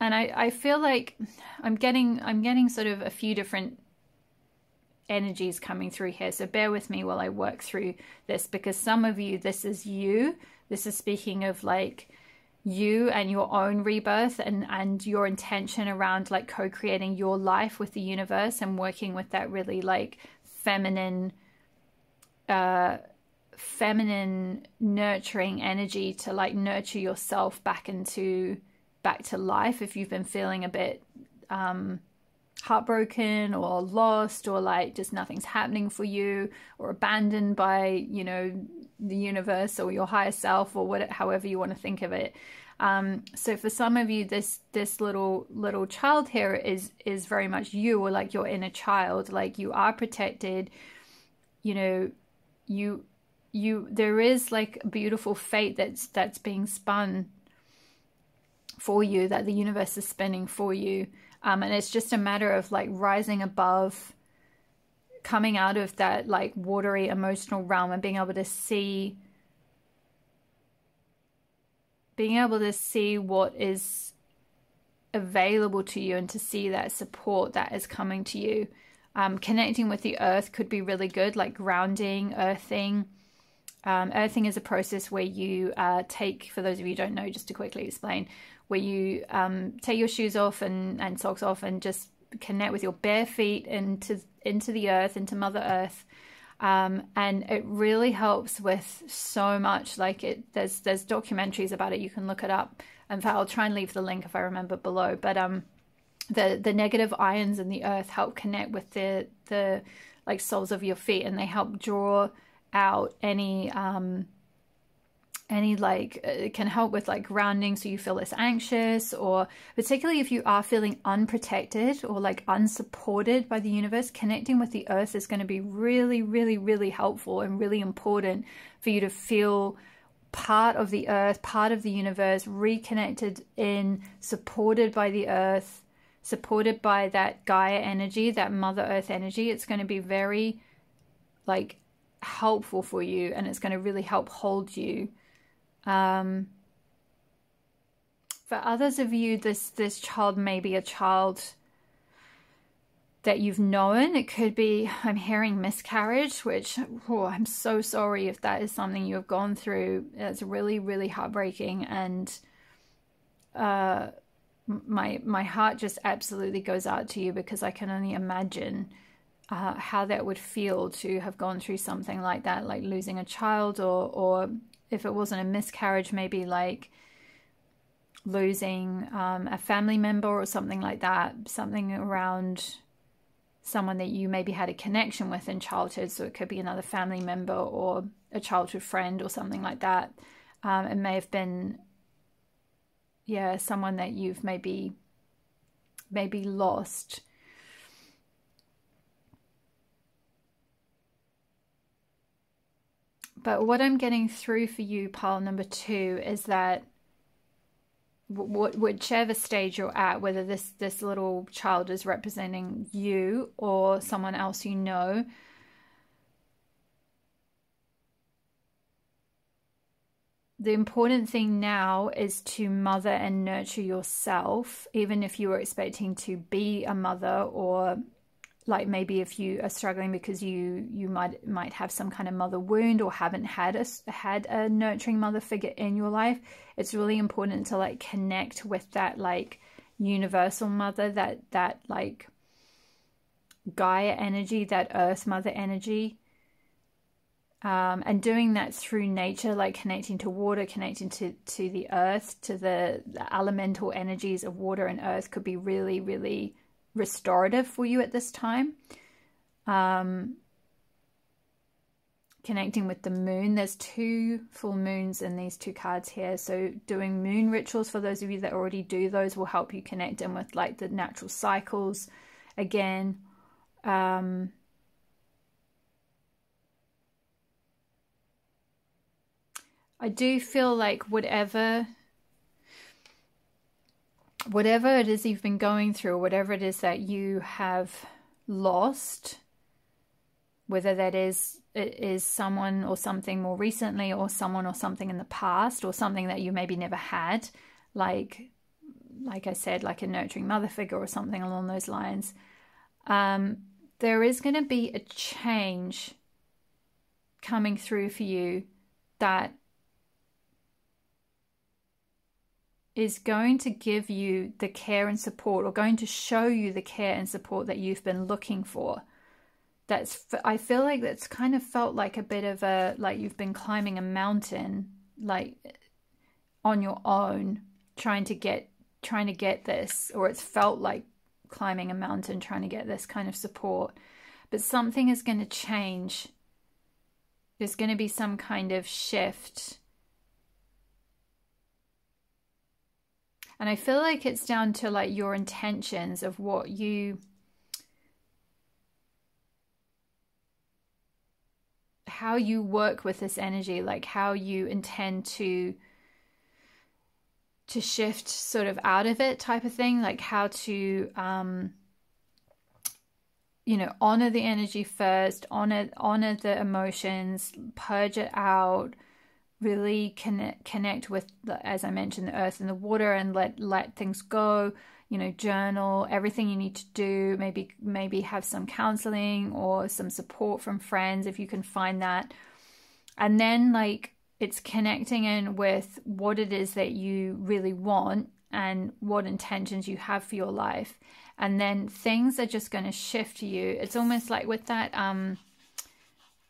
[SPEAKER 1] I feel like I'm getting sort of a few different energies coming through here. So bear with me while I work through this, because some of you, this is you. This is speaking of like you and your own rebirth and your intention around like co-creating your life with the universe and working with that really like feminine nurturing energy to like nurture yourself back to life. If you've been feeling a bit heartbroken or lost, or like just nothing's happening for you, or abandoned by, you know, the universe or your higher self, or whatever, however you want to think of it. So for some of you, this little child here is very much you, or like your inner child. Like you are protected, you know, there is like a beautiful fate that's being spun for you, that the universe is spinning for you. And it's just a matter of like rising above, coming out of that like watery emotional realm, and being able to see what is available to you, and to see that support that is coming to you. Connecting with the earth could be really good, like grounding, earthing. Earthing is a process where you take, for those of you who don't know, just to quickly explain, where you take your shoes off and socks off, and just connect with your bare feet into the earth, into Mother Earth. And it really helps with so much. Like there's documentaries about it. You can look it up. In fact, I'll try and leave the link if I remember below. But the negative ions in the earth help connect with the like soles of your feet, and they help draw out any like, it can help with like grounding, so you feel less anxious, or particularly if you are feeling unprotected or like unsupported by the universe, connecting with the earth is going to be really, really, really helpful and really important for you to feel part of the earth, part of the universe, reconnected in, supported by the earth, supported by that Gaia energy, that Mother Earth energy. It's going to be very like helpful for you, and it's going to really help hold you. For others of you, this child may be a child that you've known. It could be, I'm hearing miscarriage, which, oh, I'm so sorry if that is something you have gone through. It's really, really heartbreaking, and my heart just absolutely goes out to you, because I can only imagine how that would feel to have gone through something like that, like losing a child, or if it wasn't a miscarriage, maybe like losing a family member or something like that, something around someone that you maybe had a connection with in childhood. So it could be another family member or a childhood friend or something like that. It may have been, yeah, someone that you've maybe lost. But what I'm getting through for you, pile number 2, is that whichever stage you're at, whether this little child is representing you or someone else you know, the important thing now is to mother and nurture yourself, even if you were expecting to be a mother, or like maybe if you are struggling because you might have some kind of mother wound, or haven't had a nurturing mother figure in your life. It's really important to like connect with that like universal mother, that like Gaia energy, that earth mother energy. And doing that through nature, like connecting to water, connecting to the earth, to the elemental energies of water and earth, could be really, really restorative for you at this time. Connecting with the moon. There's 2 full moons in these 2 cards here. So doing moon rituals, for those of you that already do those, will help you connect in with like the natural cycles again. I do feel like whatever it is you've been going through, whatever it is that you have lost, whether that is someone or something more recently, or someone or something in the past, or something that you maybe never had, like I said, like a nurturing mother figure or something along those lines, there is going to be a change coming through for you that is going to give you the care and support, or going to show you the care and support that you've been looking for. I feel like that's kind of felt like a bit of a, like you've been climbing a mountain, like on your own, trying to get this, or it's felt like climbing a mountain trying to get this kind of support. But something is going to change. There's going to be some kind of shift. And I feel like it's down to like your intentions of what you, how you work with this energy, like how you intend to shift sort of out of it type of thing, like how to, you know, honor the energy first, honor the emotions, purge it out, really connect with, as I mentioned, the earth and the water, and let things go, you know, journal everything you need to do, maybe have some counseling or some support from friends if you can find that. And then like it's connecting in with what it is that you really want and what intentions you have for your life. And then things are just going to shift you. It's almost like with that,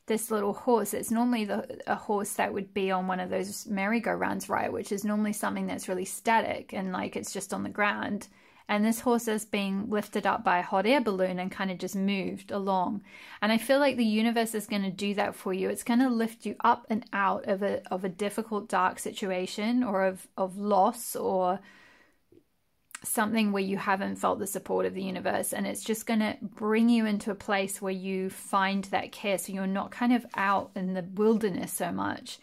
[SPEAKER 1] this little horse, it's normally a horse that would be on one of those merry-go-rounds, right? Which is normally something that's really static and like it's just on the ground. And this horse is being lifted up by a hot air balloon and kind of just moved along. And I feel like the universe is going to do that for you. It's going to lift you up and out of a difficult, dark situation, or of loss, or something where you haven't felt the support of the universe. And it's just going to bring you into a place where you find that care, so you're not kind of out in the wilderness so much.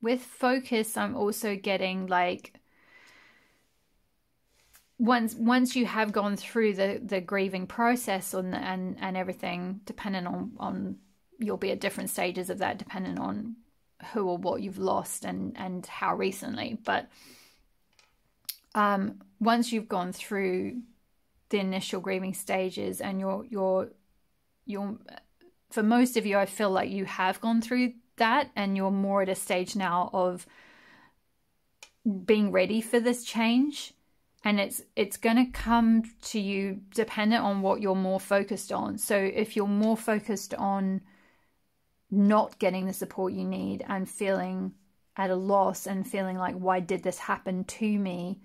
[SPEAKER 1] With focus, I'm also getting like, once you have gone through the grieving process and everything, depending on you'll be at different stages of that, depending on who or what you've lost and how recently. But once you've gone through the initial grieving stages, and you're for most of you, I feel like you have gone through that, and you're more at a stage now of being ready for this change. And it's going to come to you dependent on what you're more focused on. So if you're more focused on not getting the support you need and feeling at a loss and feeling like, why did this happen to me,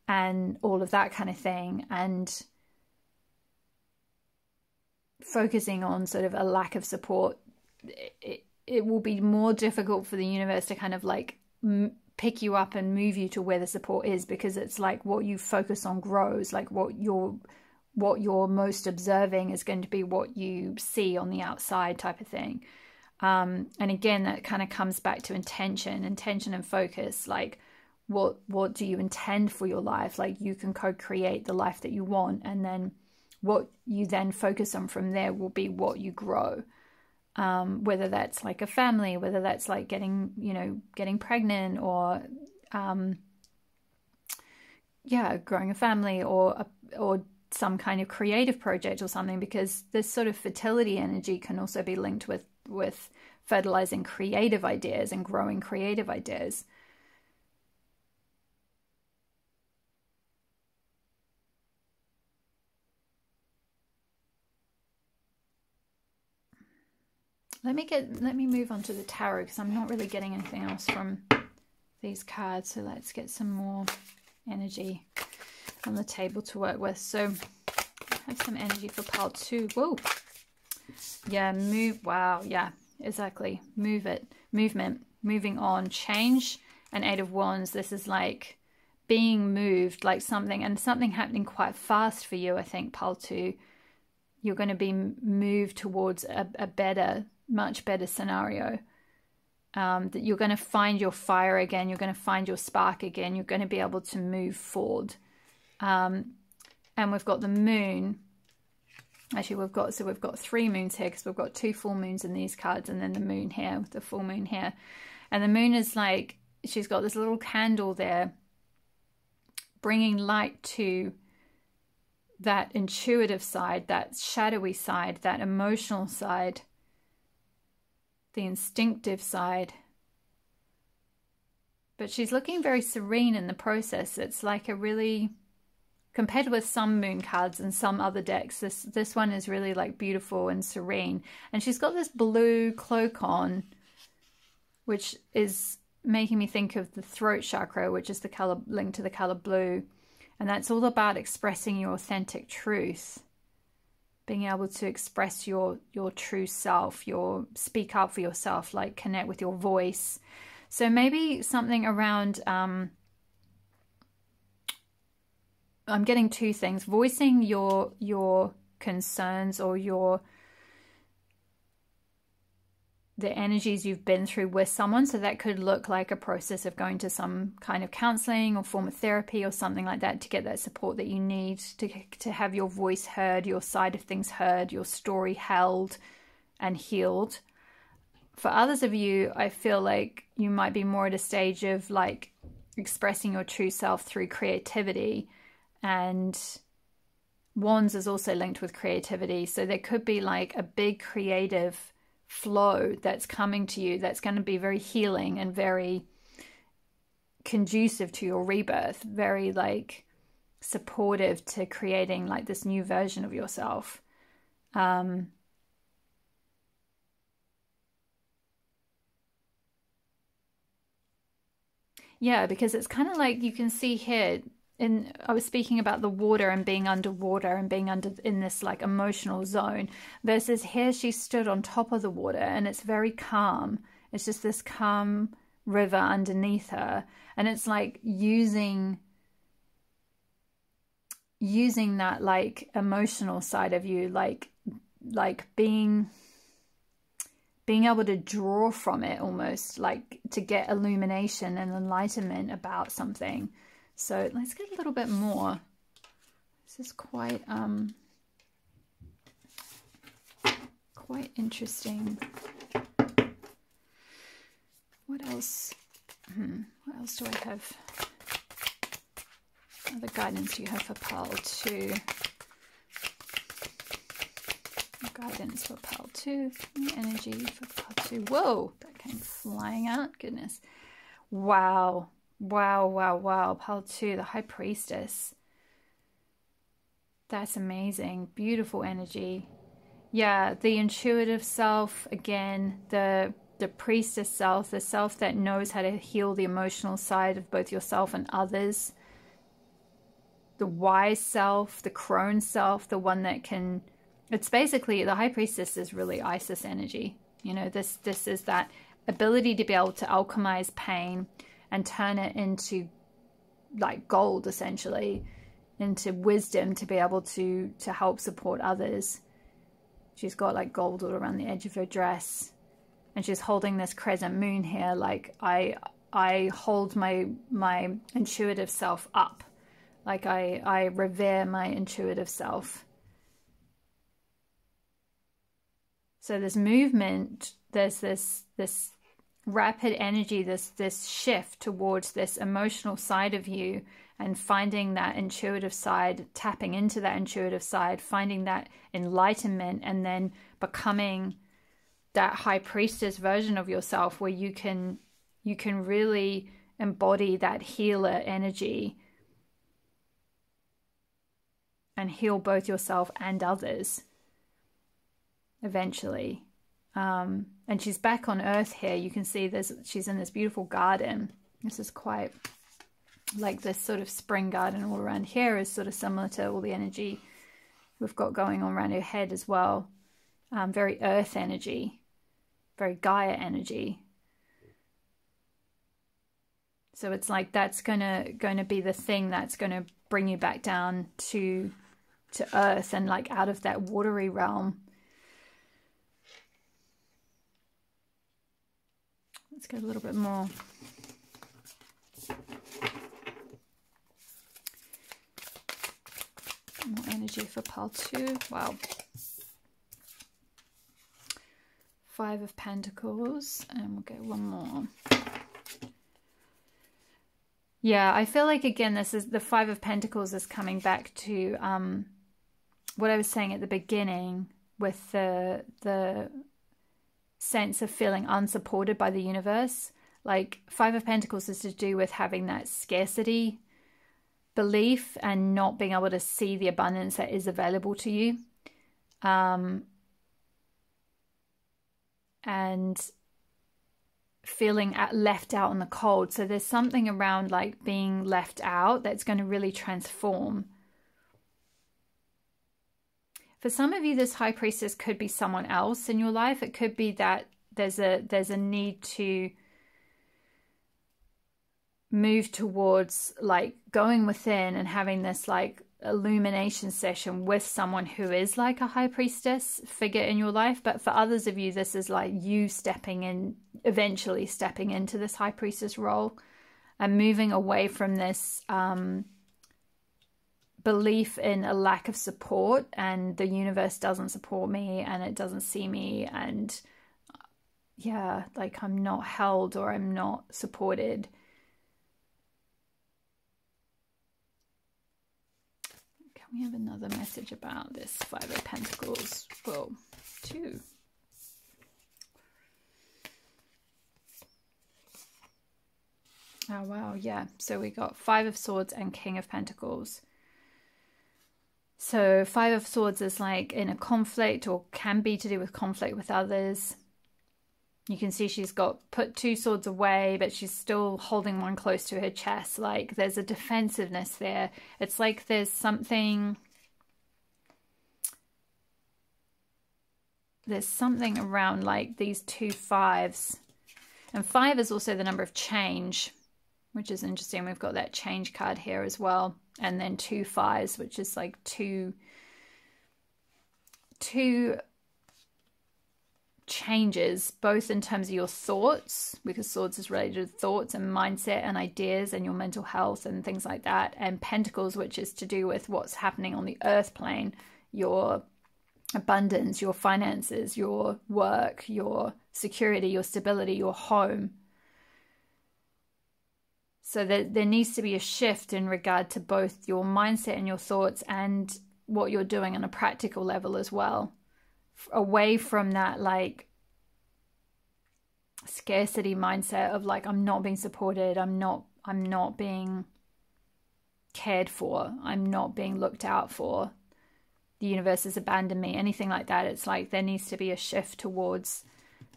[SPEAKER 1] and all of that kind of thing, and focusing on sort of a lack of support, it will be more difficult for the universe to kind of like pick you up and move you to where the support is, because it's like what you focus on grows. Like what you're most observing is going to be what you see on the outside type of thing. And again, that kind of comes back to intention and focus. Like what do you intend for your life? Like you can co-create the life that you want, and then what you then focus on from there will be what you grow. Whether that's like a family, whether that's like getting pregnant, or growing a family, or some kind of creative project or something, because this sort of fertility energy can also be linked with fertilizing creative ideas and growing creative ideas. Let me move on to the tarot, because I'm not really getting anything else from these cards. So let's get some more energy on the table to work with. So I have some energy for pile 2. Whoa. Yeah, move. Wow. Yeah, exactly. Movement, moving on, change, and 8 of Wands. This is like being moved, like something happening quite fast for you. I think pile 2, you're going to be moved towards a better, much better scenario. That you're going to find your fire again. You're going to find your spark again. You're going to be able to move forward. And we've got the moon. Actually, we've got 3 moons here, because we've got 2 full moons in these cards, and then the moon here, the full moon here. And the moon is like, she's got this little candle there, bringing light to that intuitive side, that shadowy side, that emotional side, the instinctive side. But she's looking very serene in the process. It's like a really, compared with some moon cards and some other decks, this one is really like beautiful and serene. And she's got this blue cloak on, which is making me think of the throat chakra, which is the color linked to the color blue. And that's all about expressing your authentic truth, being able to express your true self, speak up for yourself, like connect with your voice. So maybe something around, I'm getting two things: voicing your concerns or the energies you've been through with someone. So that could look like a process of going to some kind of counseling or form of therapy or something like that to get that support that you need to have your voice heard, your side of things heard, your story held and healed. For others of you, I feel like you might be more at a stage of like expressing your true self through creativity, and wands is also linked with creativity. So there could be like a big creative flow that's coming to you that's going to be very healing and very conducive to your rebirth, very like supportive to creating like this new version of yourself. Yeah, because it's kind of like you can see here, I was speaking about the water and being underwater and being in this like emotional zone, versus here she stood on top of the water and it's very calm. It's just this calm river underneath her, and it's like using that like emotional side of you, like being able to draw from it, almost like to get illumination and enlightenment about something. So let's get a little bit more. This is quite interesting. What else? What else do I have? Other guidance you have for Pile 2. Guidance for Pile 2. Energy for Pile 2. Whoa, that came flying out. Goodness. Wow. Wow, wow, wow. Pile 2, the High Priestess. That's amazing. Beautiful energy. Yeah, the intuitive self, again, the priestess self, the self that knows how to heal the emotional side of both yourself and others. The wise self, the crone self, the one that can... It's basically, the High Priestess is really Isis energy. You know, this is that ability to be able to alchemize pain and turn it into like gold, essentially, into wisdom to be able to help support others. She's got like gold all around the edge of her dress, and she's holding this crescent moon here. Like I hold my intuitive self up, like I revere my intuitive self. So this movement, there's this rapid energy, this shift towards this emotional side of you, and finding that intuitive side, tapping into that intuitive side, finding that enlightenment, and then becoming that High Priestess version of yourself where you can really embody that healer energy and heal both yourself and others eventually. And she's back on Earth here. You can see she's in this beautiful garden. This is quite like this sort of spring garden all around here is sort of similar to all the energy we've got going on around her head as well. Very earth energy, very Gaia energy. So it's like that's gonna be the thing that's gonna bring you back down to earth and like out of that watery realm. Let's get a little bit more. More energy for Pile 2. Wow. 5 of Pentacles. And we'll get one more. Yeah, I feel like, again, this is the 5 of Pentacles is coming back to what I was saying at the beginning with the sense of feeling unsupported by the universe. Like 5 of Pentacles is to do with having that scarcity belief and not being able to see the abundance that is available to you. And feeling left out in the cold. So there's something around like being left out that's going to really transform. For some of you, this high priestess could be someone else in your life. It could be that there's a need to move towards like going within and having this like illumination session with someone who is like a high priestess figure in your life. But for others of you, this is like you stepping in, eventually stepping into this high priestess role and moving away from this belief in a lack of support, and the universe doesn't support me and it doesn't see me, and yeah, like I'm not held or I'm not supported. Can we have another message about this Five of Pentacles? Well, two. Oh wow, yeah. So we got Five of Swords and King of Pentacles. So Five of Swords is like in a conflict, or can be to do with conflict with others. You can see she's put two swords away, but she's still holding one close to her chest. Like there's a defensiveness there. It's like there's something around like these two fives. And 5 is also the number of change, which is interesting. We've got that change card here as well. And then 2 5s, which is like two changes, both in terms of your thoughts, because swords is related to thoughts and mindset and ideas and your mental health and things like that. And pentacles, which is to do with what's happening on the earth plane, your abundance, your finances, your work, your security, your stability, your home. So there needs to be a shift in regard to both your mindset and your thoughts and what you're doing on a practical level as well. Away from that like scarcity mindset of like, I'm not being supported, I'm not being cared for, I'm not being looked out for, the universe has abandoned me, anything like that. It's like there needs to be a shift towards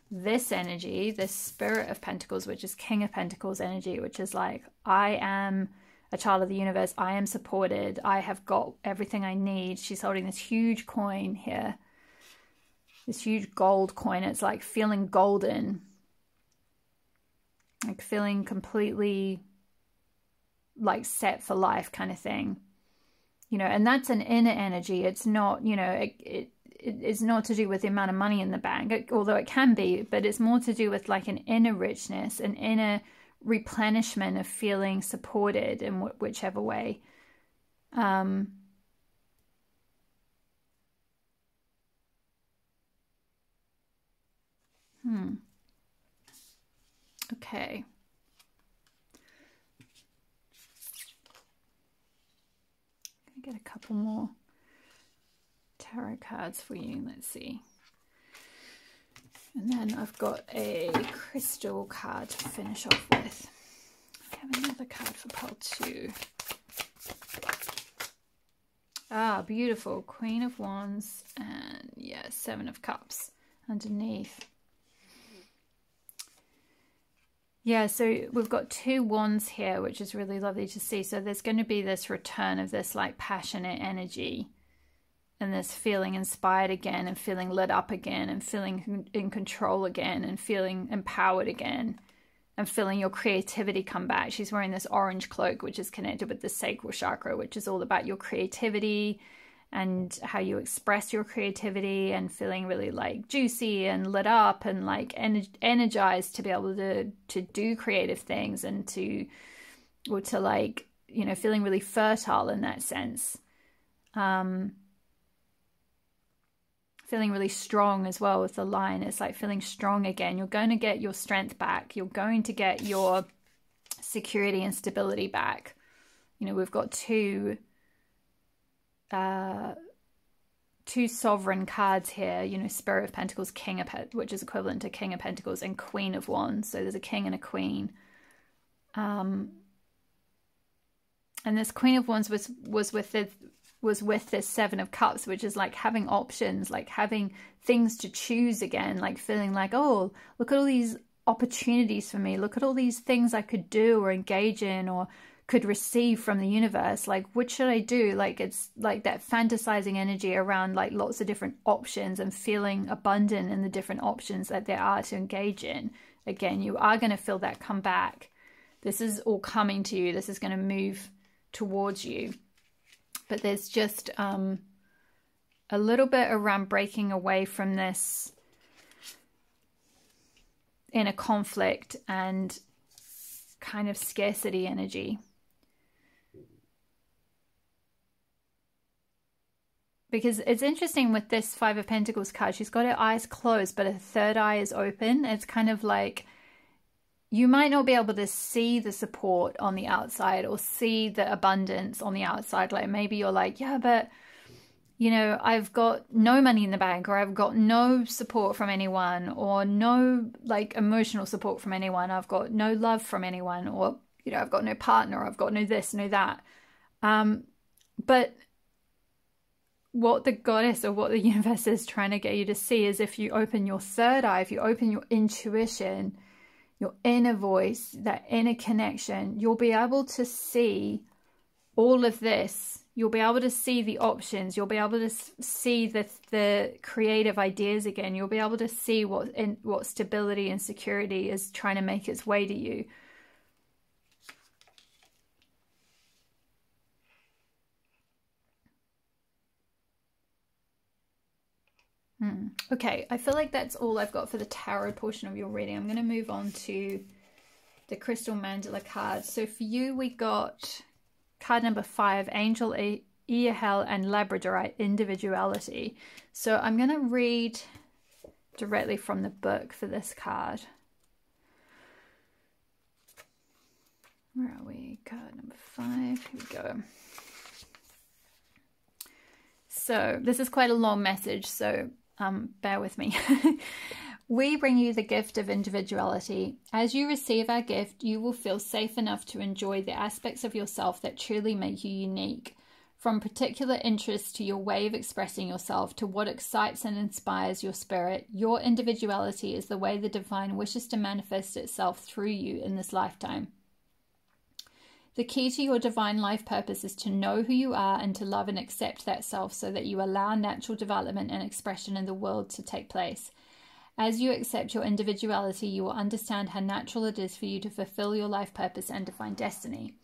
[SPEAKER 1] this energy, this Spirit of Pentacles, which is King of Pentacles energy, which is like, I am a child of the universe, I am supported, I have got everything I need. She's holding this huge coin here, this huge gold coin. It's like feeling golden, like feeling completely like set for life kind of thing, you know. And that's an inner energy. It's not, you know, it's not to do with the amount of money in the bank, although it can be, but it's more to do with like an inner richness, an inner replenishment of feeling supported in whichever way. Okay. I'm gonna get a couple more tarot cards for you. Let's see. And then I've got a crystal card to finish off with. I have another card for pile 2. Ah, beautiful. Queen of Wands and yeah, 7 of Cups underneath. Yeah, so we've got 2 wands here, which is really lovely to see. So there's going to be this return of this like passionate energy and this feeling inspired again and feeling lit up again and feeling in control again and feeling empowered again and feeling your creativity come back. She's wearing this orange cloak, which is connected with the sacral chakra, which is all about your creativity and how you express your creativity, and feeling really like juicy and lit up and like energized to be able to do creative things and to like, you know, feeling really fertile in that sense. Feeling really strong as well with the line. It's like feeling strong again. You're going to get your strength back. You're going to get your security and stability back. You know, we've got two sovereign cards here, you know, Spirit of Pentacles, King of which is equivalent to King of Pentacles, and Queen of Wands. So there's a king and a queen. And this Queen of Wands was with this 7 of Cups, which is like having options, like having things to choose again, like feeling like, oh, look at all these opportunities for me. Look at all these things I could do or engage in or could receive from the universe. Like, what should I do? Like, it's like that fantasizing energy around like lots of different options and feeling abundant in the different options that there are to engage in. Again, you are going to feel that come back. This is all coming to you. This is going to move towards you. But there's just a little bit around breaking away from this inner conflict and kind of scarcity energy. Because it's interesting with this Five of Pentacles card, she's got her eyes closed, but her third eye is open. It's kind of like you might not be able to see the support on the outside or see the abundance on the outside. Like maybe you're like, yeah, but you know, I've got no money in the bank, or I've got no support from anyone, or no like emotional support from anyone. I've got no love from anyone, or, you know, I've got no partner, I've got no this, no that. But what the goddess or what the universe is trying to get you to see is if you open your third eye, if you open your intuition, your inner voice, that inner connection, you'll be able to see all of this. You'll be able to see the options. You'll be able to see the creative ideas again. You'll be able to see what stability and security is trying to make its way to you. Okay, I feel like that's all I've got for the tarot portion of your reading. I'm going to move on to the crystal mandala cards. So for you, we got card number 5, Angel, Earhel, and Labradorite, Individuality. So I'm going to read directly from the book for this card. Where are we? Card number 5. Here we go. So this is quite a long message, so bear with me. We bring you the gift of individuality. As you receive our gift, you will feel safe enough to enjoy the aspects of yourself that truly make you unique. From particular interests to your way of expressing yourself to what excites and inspires your spirit, your individuality is the way the divine wishes to manifest itself through you in this lifetime. The key to your divine life purpose is to know who you are and to love and accept that self so that you allow natural development and expression in the world to take place. As you accept your individuality, you will understand how natural it is for you to fulfill your life purpose and define destiny.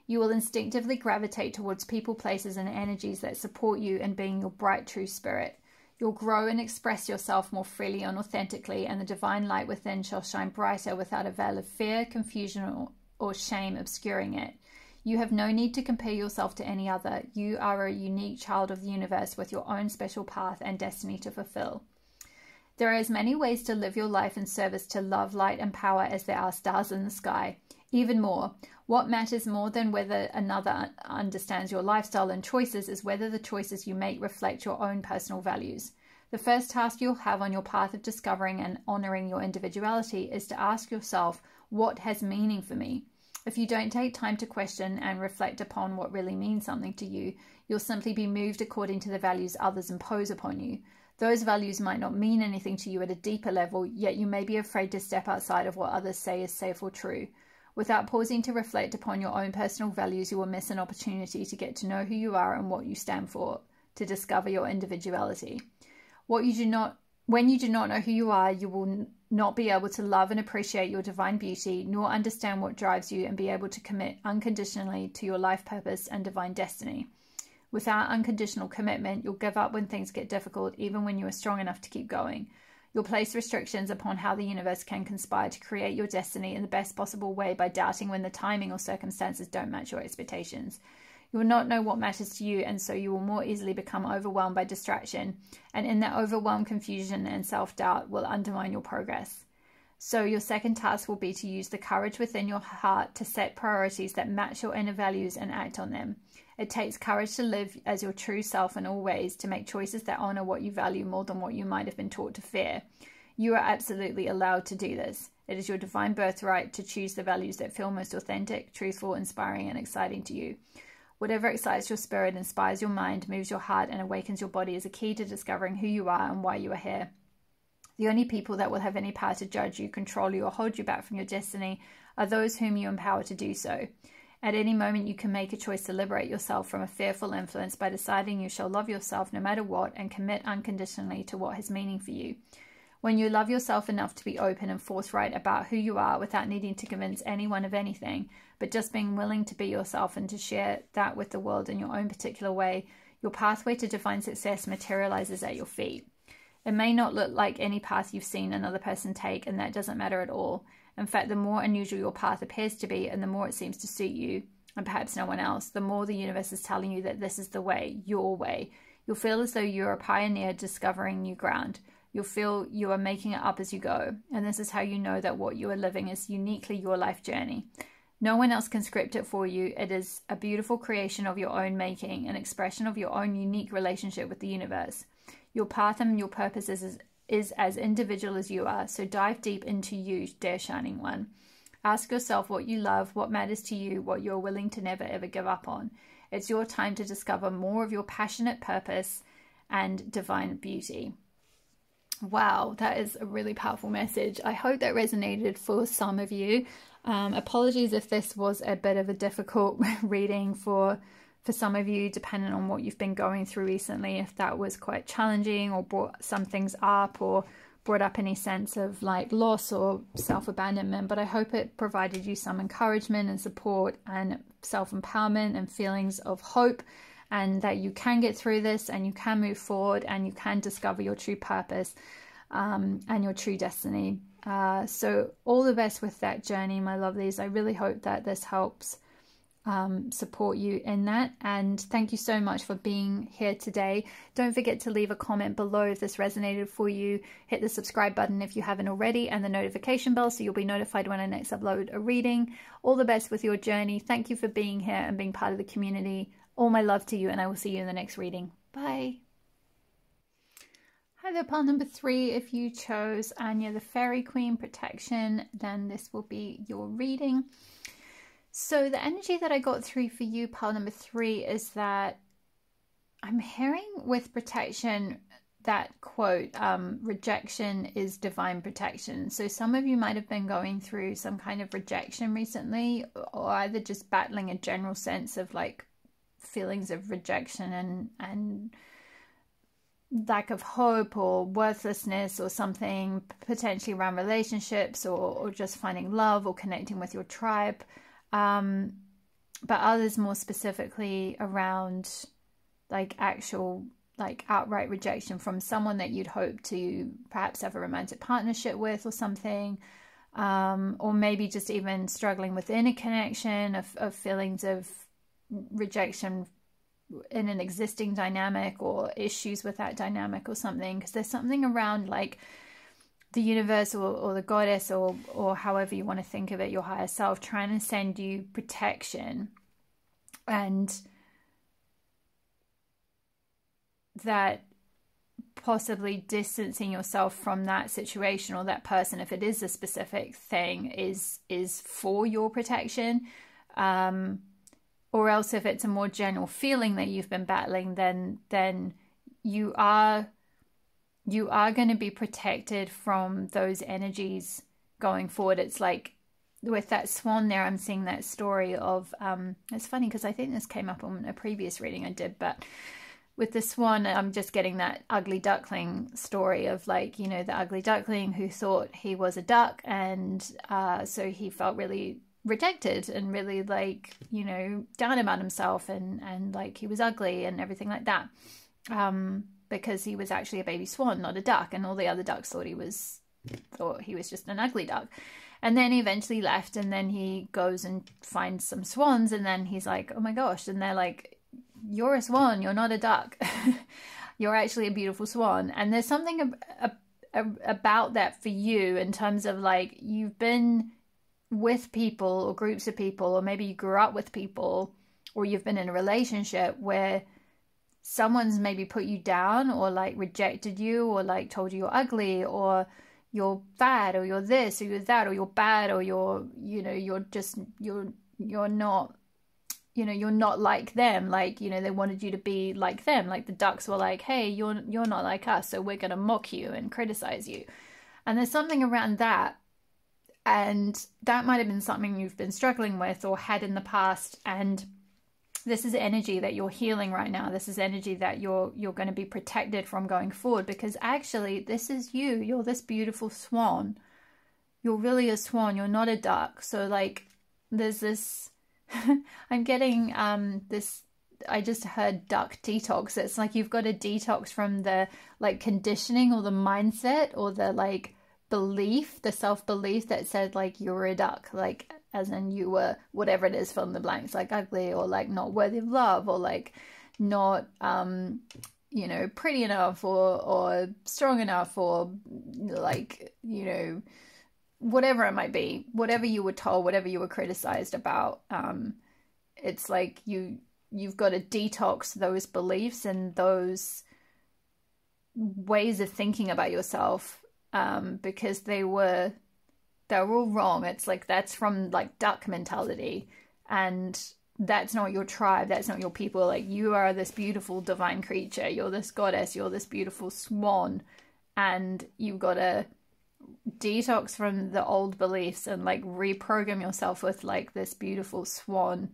[SPEAKER 1] You will instinctively gravitate towards people, places, and energies that support you in being your bright, true spirit. You'll grow and express yourself more freely and authentically, and the divine light within shall shine brighter without a veil of fear, confusion, or shame obscuring it. You have no need to compare yourself to any other. You are a unique child of the universe with your own special path and destiny to fulfill. There are as many ways to live your life in service to love, light, and power as there are stars in the sky. Even more, what matters more than whether another understands your lifestyle and choices is whether the choices you make reflect your own personal values. The first task you'll have on your path of discovering and honoring your individuality is to ask yourself, what has meaning for me? If you don't take time to question and reflect upon what really means something to you, you'll simply be moved according to the values others impose upon you. Those values might not mean anything to you at a deeper level, yet you may be afraid to step outside of what others say is safe or true. Without pausing to reflect upon your own personal values, you will miss an opportunity to get to know who you are and what you stand for, to discover your individuality. When you do not know who you are, you will not be able to love and appreciate your divine beauty, nor understand what drives you and be able to commit unconditionally to your life purpose and divine destiny. Without unconditional commitment, you'll give up when things get difficult, even when you are strong enough to keep going. You'll place restrictions upon how the universe can conspire to create your destiny in the best possible way by doubting when the timing or circumstances don't match your expectations. You will not know what matters to you, and so you will more easily become overwhelmed by distraction, and in that overwhelm, confusion and self-doubt will undermine your progress. So your second task will be to use the courage within your heart to set priorities that match your inner values and act on them. It takes courage to live as your true self in all ways, to make choices that honor what you value more than what you might have been taught to fear. You are absolutely allowed to do this. It is your divine birthright to choose the values that feel most authentic, truthful, inspiring, and exciting to you. Whatever excites your spirit, inspires your mind, moves your heart, and awakens your body is a key to discovering who you are and why you are here. The only people that will have any power to judge you, control you, or hold you back from your destiny are those whom you empower to do so. At any moment, you can make a choice to liberate yourself from a fearful influence by deciding you shall love yourself no matter what and commit unconditionally to what has meaning for you. When you love yourself enough to be open and forthright about who you are without needing to convince anyone of anything, but just being willing to be yourself and to share that with the world in your own particular way, your pathway to divine success materializes at your feet. It may not look like any path you've seen another person take, and that doesn't matter at all. In fact, the more unusual your path appears to be, and the more it seems to suit you, and perhaps no one else, the more the universe is telling you that this is the way, your way. You'll feel as though you're a pioneer discovering new ground. You'll feel you are making it up as you go, and this is how you know that what you are living is uniquely your life journey. No one else can script it for you. It is a beautiful creation of your own making, an expression of your own unique relationship with the universe. Your path and your purpose is as individual as you are, so dive deep into you, dear Shining One. Ask yourself what you love, what matters to you, what you're willing to never ever give up on. It's your time to discover more of your passionate purpose and divine beauty. Wow, that is a really powerful message. I hope that resonated for some of you. Apologies if this was a bit of a difficult reading for some of you, depending on what you've been going through recently, if that was quite challenging or brought some things up or brought up any sense of like loss or self-abandonment. But I hope it provided you some encouragement and support and self-empowerment and feelings of hope, and that you can get through this and you can move forward and you can discover your true purpose and your true destiny. So all the best with that journey, my lovelies. I really hope that this helps support you in that, and thank you so much for being here today. Don't forget to leave a comment below if this resonated for you. Hit the subscribe button if you haven't already, and the notification bell so you'll be notified when I next upload a reading. All the best with your journey. Thank you for being here and being part of the community. All my love to you, and I will see you in the next reading. Bye. Hi there, pile number 3. If you chose Anya the Fairy Queen protection, then this will be your reading. So the energy that I got through for you, pile number 3, is that I'm hearing with protection that quote, rejection is divine protection. So some of you might have been going through some kind of rejection recently, or either just battling a general sense of like feelings of rejection and lack of hope or worthlessness or something, potentially around relationships or just finding love or connecting with your tribe. But others more specifically around like actual, like outright rejection from someone that you'd hope to perhaps have a romantic partnership with or something, or maybe just even struggling within a connection of feelings of rejection in an existing dynamic or issues with that dynamic or something, because there's something around like the universe or the goddess or however you want to think of it, your higher self, trying to send you protection, and that possibly distancing yourself from that situation or that person, if it is a specific thing, is for your protection, or else if it's a more general feeling that you've been battling, then you are going to be protected from those energies going forward. It's like with that swan there, I'm seeing that story of, it's funny because I think this came up on a previous reading I did, but with the swan, I'm just getting that ugly duckling story of like, you know, the ugly duckling who thought he was a duck, and so he felt really rejected and really like, you know, down about himself and like he was ugly and everything like that. Because he was actually a baby swan, not a duck, and all the other ducks thought he was just an ugly duck. And then he eventually left, and then he goes and finds some swans, and then he's like, oh my gosh, and they're like, you're a swan, you're not a duck. You're actually a beautiful swan. And there's something about that for you in terms of like, you've been with people or groups of people, or maybe you grew up with people, or you've been in a relationship where someone's maybe put you down or like rejected you or like told you you're ugly or you're fat or you're this or you're that or you're bad or you're, you know, you're not, you know, you're not like them. Like, you know, they wanted you to be like them. Like the ducks were like, hey, you're not like us, so we're going to mock you and criticize you. And there's something around that. And that might have been something you've been struggling with or had in the past. And this is energy that you're healing right now. This is energy that you're going to be protected from going forward, because actually this is you. You're this beautiful swan. You're really a swan. You're not a duck. So like there's this, I'm getting this, I just heard duck detox. It's like you've got to detox from the like conditioning or the mindset or the like belief, the self-belief that said like you were a duck, like as in you were whatever it is, fill in the blanks, like ugly or like not worthy of love or like not you know, pretty enough or strong enough or like, you know, whatever it might be, whatever you were told, whatever you were criticized about. It's like you've got to detox those beliefs and those ways of thinking about yourself, because they were all wrong. It's like that's from like duck mentality, and that's not your tribe, that's not your people. Like you are this beautiful divine creature, you're this goddess, you're this beautiful swan, and you've got to detox from the old beliefs and like reprogram yourself with like this beautiful swan,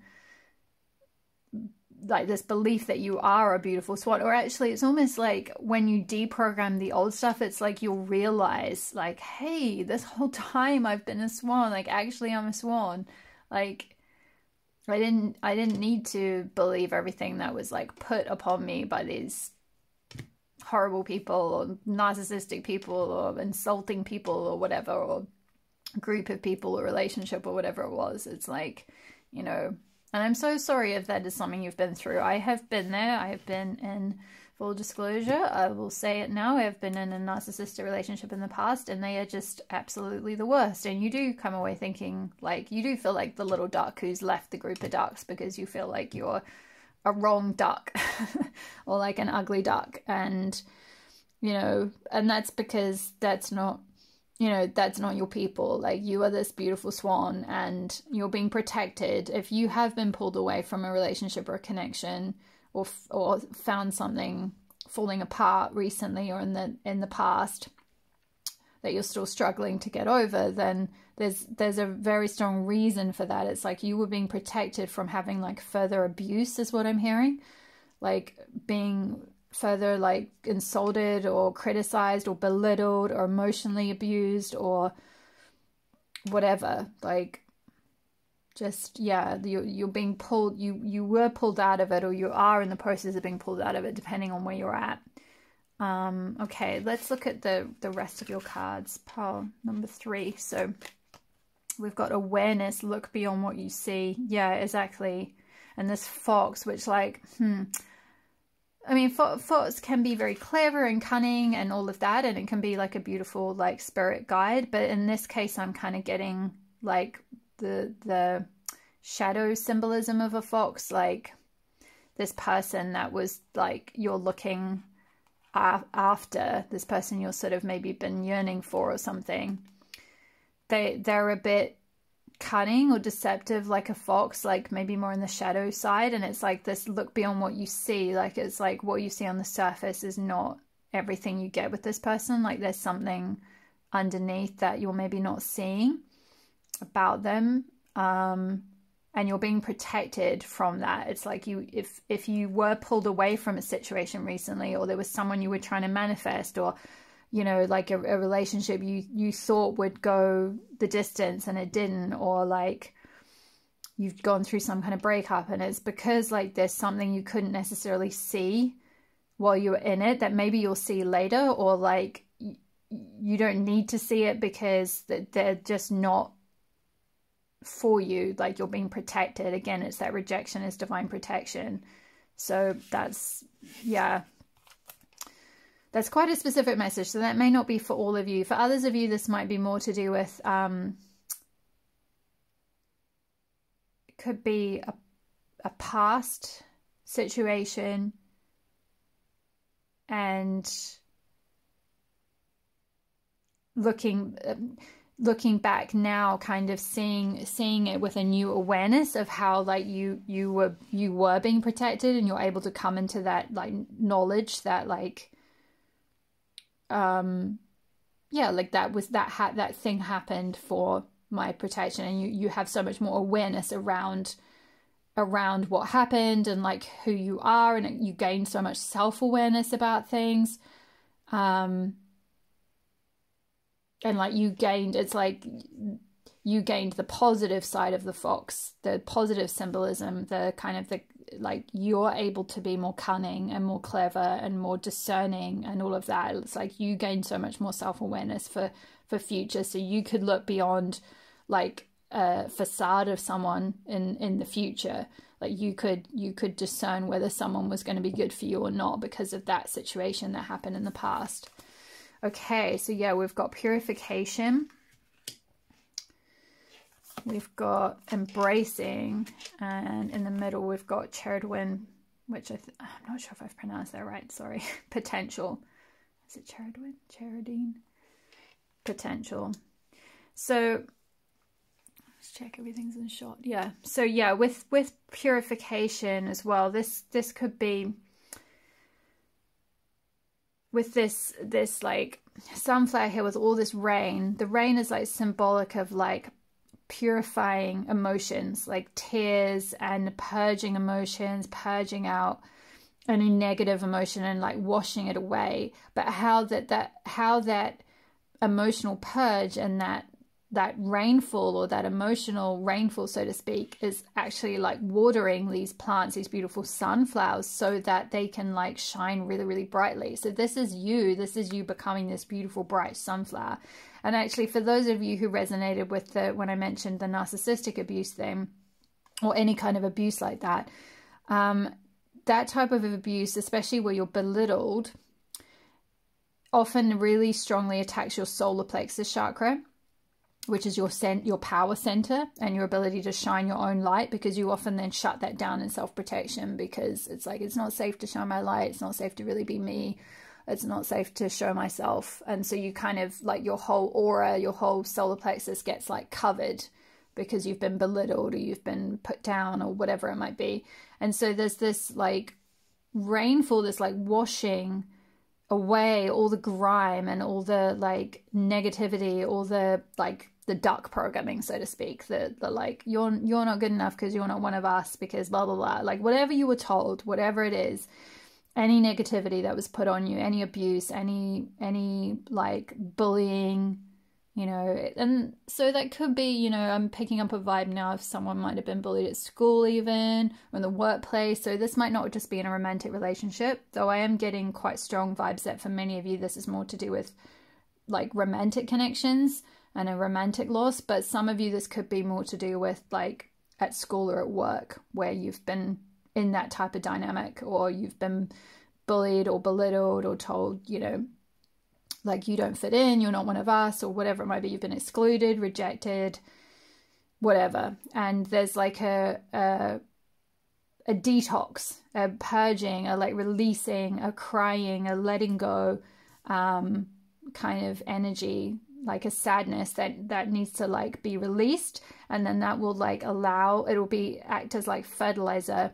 [SPEAKER 1] like this belief that you are a beautiful swan. Or actually it's almost like when you deprogram the old stuff, it's like you'll realize like, hey, this whole time I've been a swan. Like actually I'm a swan. Like I didn't need to believe everything that was like put upon me by these horrible people or narcissistic people or insulting people or whatever, or group of people or relationship or whatever it was. It's like, you know, and I'm so sorry if that is something you've been through. I have been there. I have been in, full disclosure, I will say it now, I have been in a narcissistic relationship in the past, and they are just absolutely the worst. And you do come away thinking, like, you do feel like the little duck who's left the group of ducks because you feel like you're a wrong duck or like an ugly duck. And, you know, and that's because that's not, you know, that's not your people. Like, you are this beautiful swan and you're being protected. If you have been pulled away from a relationship or a connection, or found something falling apart recently or in the past that you're still struggling to get over, then there's a very strong reason for that. It's like you were being protected from having like further abuse, is what I'm hearing. Like being further like insulted or criticized or belittled or emotionally abused or whatever. Like, just, yeah, you're being pulled, you were pulled out of it, or you are in the process of being pulled out of it, depending on where you're at. Okay, let's look at the rest of your cards. Pile number 3. So we've got awareness, look beyond what you see. Yeah, exactly. And this fox, which like, I mean, fox can be very clever and cunning and all of that, and it can be like a beautiful like spirit guide. But in this case, I'm kind of getting like the shadow symbolism of a fox, like this person that was like you're looking after, this person you're sort of maybe been yearning for or something. They're a bit cunning or deceptive, like a fox, like maybe more in the shadow side. And it's like this look beyond what you see. Like, it's like what you see on the surface is not everything you get with this person. Like, there's something underneath that you're maybe not seeing about them, and you're being protected from that. It's like you, if you were pulled away from a situation recently, or there was someone you were trying to manifest, or, you know, like a relationship you thought would go the distance and it didn't, or like you've gone through some kind of breakup, and it's because like there's something you couldn't necessarily see while you were in it that maybe you'll see later, or like you don't need to see it because they're just not for you. Like, you're being protected. Again, it's that rejection is divine protection. So that's, yeah, that's quite a specific message. So that may not be for all of you. For others of you, this might be more to do with it could be a past situation, and looking back now, kind of seeing it with a new awareness of how like you were being protected, and you're able to come into that like knowledge that like yeah, like that thing happened for my protection, and you have so much more awareness around what happened and like who you are, and you gain so much self-awareness about things. And like you gained the positive side of the fox, the positive symbolism, the kind of like you're able to be more cunning and more clever and more discerning and all of that. It's like you gain so much more self-awareness for future, so you could look beyond like a facade of someone in the future. Like you could discern whether someone was going to be good for you or not because of that situation that happened in the past. Okay, so yeah, we've got purification, we've got embracing, and in the middle we've got charidwin, which I'm not sure if I've pronounced that right, sorry. Potential. Is it charidwin? Charidine? Potential. So let's check everything's in shot. Yeah. So yeah, with purification as well, this could be with this like sunflower here with all this rain. The rain is like symbolic of like purifying emotions, like tears and purging emotions, purging out any negative emotion and like washing it away. But how that emotional purge and that rainfall, or that emotional rainfall, so to speak, is actually like watering these plants, these beautiful sunflowers, so that they can like shine really, really brightly. So this is you becoming this beautiful, bright sunflower. And actually, for those of you who resonated with when I mentioned the narcissistic abuse thing, or any kind of abuse like that, that type of abuse, especially where you're belittled, often really strongly attacks your solar plexus chakra, which is your power center and your ability to shine your own light, because you often then shut that down in self-protection, because it's like, it's not safe to shine my light, it's not safe to really be me, it's not safe to show myself. And so you kind of like, your whole aura, your whole solar plexus gets like covered because you've been belittled or you've been put down or whatever it might be. And so there's this like rainfall, this like washing away all the grime and all the like negativity, all the like the duck programming, so to speak, the like you're not good enough because you're not one of us, because blah blah blah, like whatever you were told, whatever it is, any negativity that was put on you, any abuse, any like bullying, you know. And so that could be, you know, I'm picking up a vibe now if someone might have been bullied at school even, or in the workplace. So this might not just be in a romantic relationship, though I am getting quite strong vibes that for many of you this is more to do with like romantic connections and a romantic loss. But some of you this could be more to do with like at school or at work, where you've been in that type of dynamic, or you've been bullied or belittled or told, you know, like you don't fit in, you're not one of us, or whatever it might be. You've been excluded, rejected, whatever. And there's like a detox, a purging, a like releasing, a crying, a letting go kind of energy, like a sadness that needs to like be released. And then that will like allow, it'll be act as like fertilizer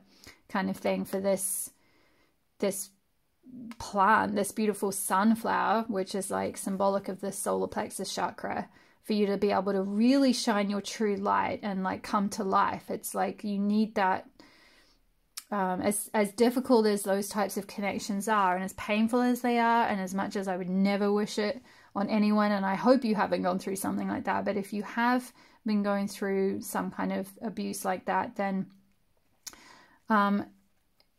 [SPEAKER 1] kind of thing for this plant, this beautiful sunflower, which is like symbolic of the solar plexus chakra, for you to be able to really shine your true light and like come to life. It's like you need that. As difficult as those types of connections are, and as painful as they are, and as much as I would never wish it on anyone, and I hope you haven't gone through something like that, but if you have been going through some kind of abuse like that, then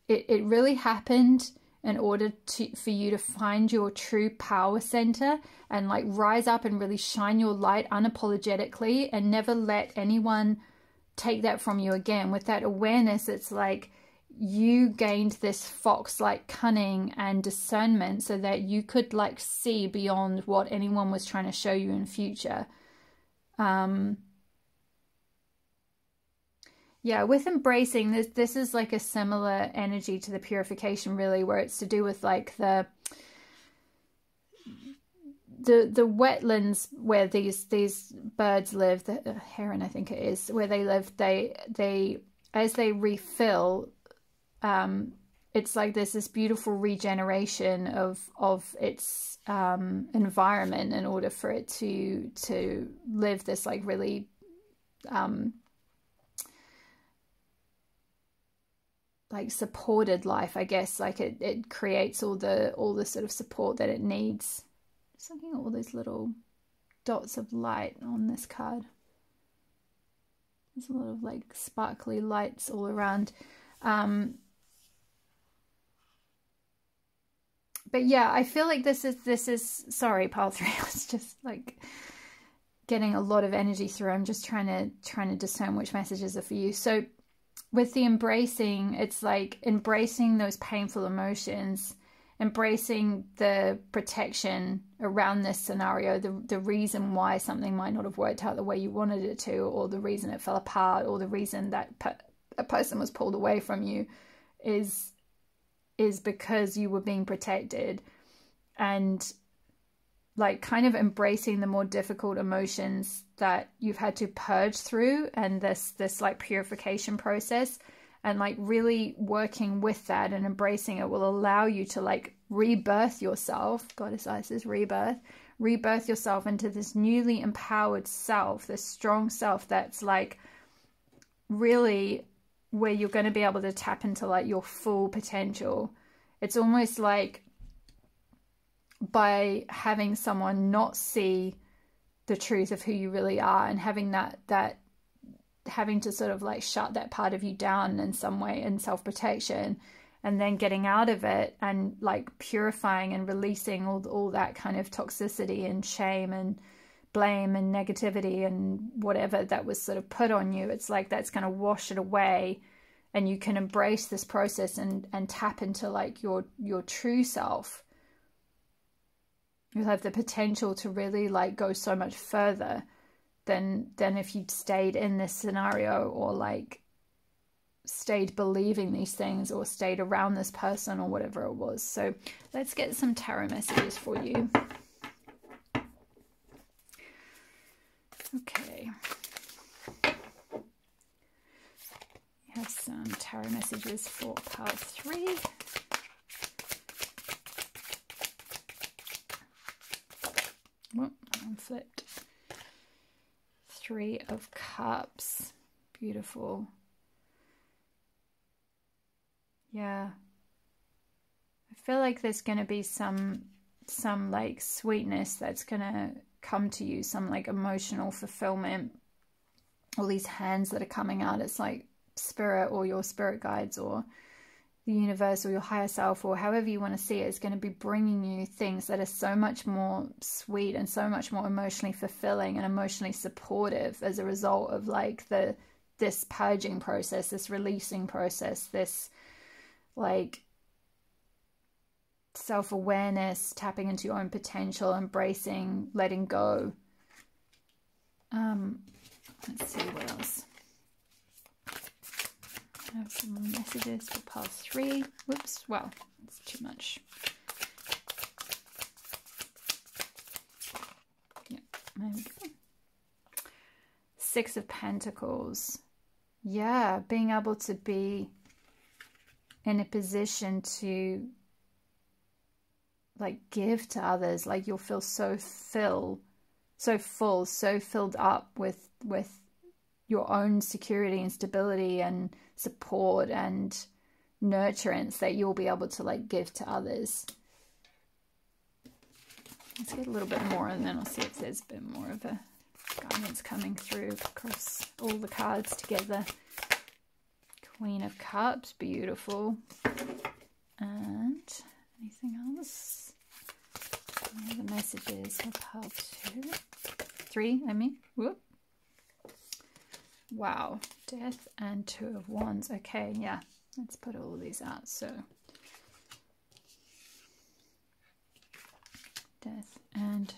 [SPEAKER 1] it really happened in order for you to find your true power center and like rise up and really shine your light unapologetically, and never let anyone take that from you again. With that awareness, it's like you gained this fox-like cunning and discernment so that you could like see beyond what anyone was trying to show you in future. Yeah, with embracing, this is like a similar energy to the purification, really, where it's to do with like the wetlands where these birds live, the heron I think it is, where they live, they as they refill, it's like there's this beautiful regeneration of its environment in order for it to live this like really like supported life, I guess. Like it creates all the sort of support that it needs. Just looking at all these little dots of light on this card. There's a lot of like sparkly lights all around. But yeah, I feel like this is sorry, pile 3. I was just like getting a lot of energy through. I'm just trying to discern which messages are for you. So with the embracing, it's like embracing those painful emotions, embracing the protection around this scenario, the reason why something might not have worked out the way you wanted it to, or the reason it fell apart, or the reason that a person was pulled away from you is because you were being protected. And like kind of embracing the more difficult emotions that you've had to purge through, and this like purification process, and like really working with that and embracing it will allow you to like rebirth yourself. Goddess Isis, rebirth yourself into this newly empowered self, this strong self that's like really where you're going to be able to tap into like your full potential. It's almost like by having someone not see the truth of who you really are, and having that having to sort of like shut that part of you down in some way in self-protection, and then getting out of it and like purifying and releasing all that kind of toxicity and shame and blame and negativity and whatever that was sort of put on you. It's like that's going to wash it away, and you can embrace this process and tap into like your true self. You'll have the potential to really like go so much further than if you'd stayed in this scenario, or like stayed believing these things, or stayed around this person, or whatever it was. So let's get some tarot messages for you. Okay. We have some tarot messages for pile 3. Whoop, I'm flipped. 3 of Cups. Beautiful. Yeah. I feel like there's going to be some like sweetness that's going to come to you, some like emotional fulfillment. All these hands that are coming out, it's like spirit or your spirit guides or the universe or your higher self, or however you want to see it, is going to be bringing you things that are so much more sweet and so much more emotionally fulfilling and emotionally supportive as a result of like this purging process, this releasing process, this like self-awareness, tapping into your own potential, embracing, letting go. Let's see what else. I have some more messages for pile 3. Whoops, well, that's too much. Yeah, there we go. 6 of Pentacles. Yeah, being able to be in a position to like give to others, like you'll feel so full, so filled up with your own security and stability and support and nurturance that you'll be able to like give to others. Let's get a little bit more, and then I'll see if there's a bit more of a guidance coming through across all the cards together. Queen of Cups, beautiful. And anything else? Any other messages for pile 2? 3, I mean. Whoop. Wow, Death and 2 of Wands. Okay, yeah, let's put all of these out. So, Death and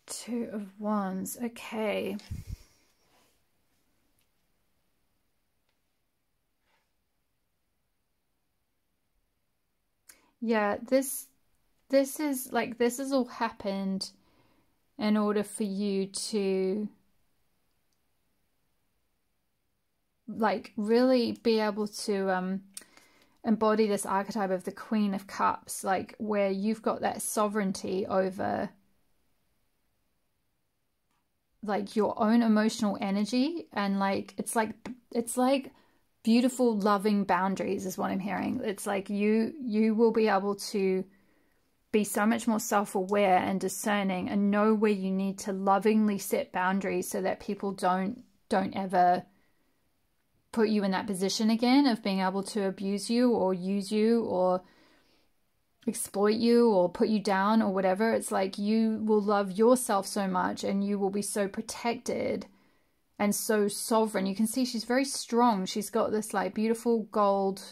[SPEAKER 1] 2 of Wands. Okay. Yeah, this is like, this has all happened in order for you to like really be able to embody this archetype of the Queen of Cups, like where you've got that sovereignty over like your own emotional energy, and like it's like beautiful loving boundaries is what I'm hearing. It's like you will be able to be so much more self-aware and discerning and know where you need to lovingly set boundaries so that people don't ever put you in that position again of being able to abuse you or use you or exploit you or put you down or whatever. It's like you will love yourself so much and you will be so protected and so sovereign. You can see she's very strong. She's got this like beautiful gold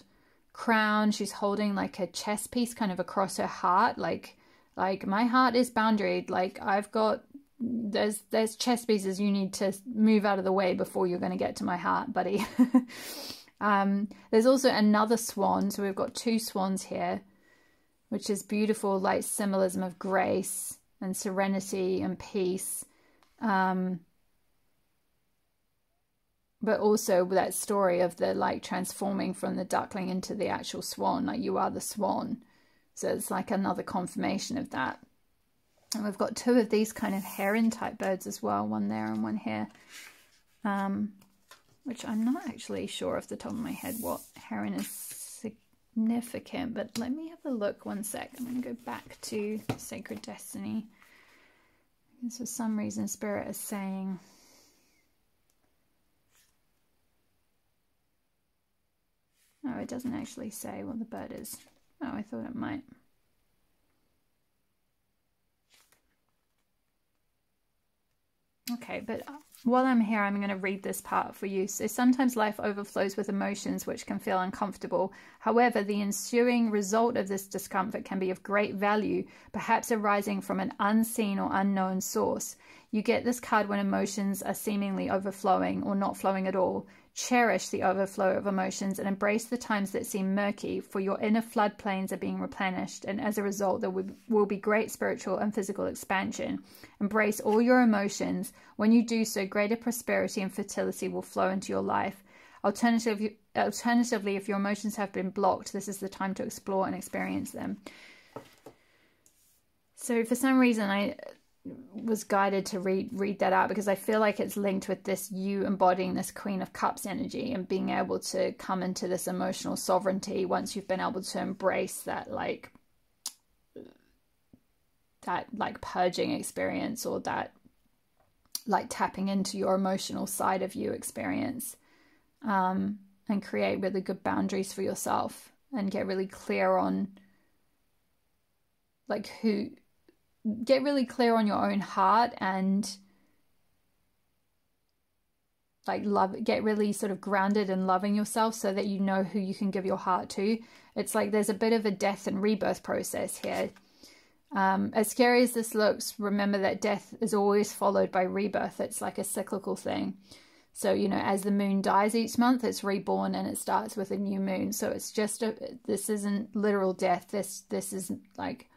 [SPEAKER 1] crown. She's holding like a chess piece kind of across her heart. Like my heart is boundaried. Like I've got, there's chess pieces you need to move out of the way before you're going to get to my heart, buddy. There's also another swan. So we've got two swans here, which is beautiful, like symbolism of grace and serenity and peace. But also that story of the like transforming from the duckling into the actual swan, like you are the swan. So it's like another confirmation of that. And we've got two of these kind of heron type birds as well, one there and one here. Which I'm not actually sure off the top of my head what heron is significant, but let me have a look one sec. I'm going to go back to Sacred Destiny. And for some reason Spirit is saying... Oh, it doesn't actually say what the bird is. Oh, I thought it might. Okay, but while I'm here, I'm going to read this part for you. So sometimes life overflows with emotions which can feel uncomfortable. However, the ensuing result of this discomfort can be of great value, perhaps arising from an unseen or unknown source. You get this card when emotions are seemingly overflowing or not flowing at all. Cherish the overflow of emotions and embrace the times that seem murky, for your inner floodplains are being replenished, and as a result there will be great spiritual and physical expansion. Embrace all your emotions. When you do so, greater prosperity and fertility will flow into your life. Alternatively, if your emotions have been blocked, this is the time to explore and experience them. So for some reason I was guided to read that out, because I feel like it's linked with this, you embodying this Queen of Cups energy and being able to come into this emotional sovereignty once you've been able to embrace that like purging experience, or that like tapping into your emotional side of you experience, and create really good boundaries for yourself and get really clear on like get really clear on your own heart, and like get really sort of grounded in loving yourself so that you know who you can give your heart to. It's like there's a bit of a death and rebirth process here. As scary as this looks, remember that death is always followed by rebirth. It's like a cyclical thing. So, you know, as the moon dies each month, it's reborn and it starts with a new moon. So it's just this isn't literal death. This is like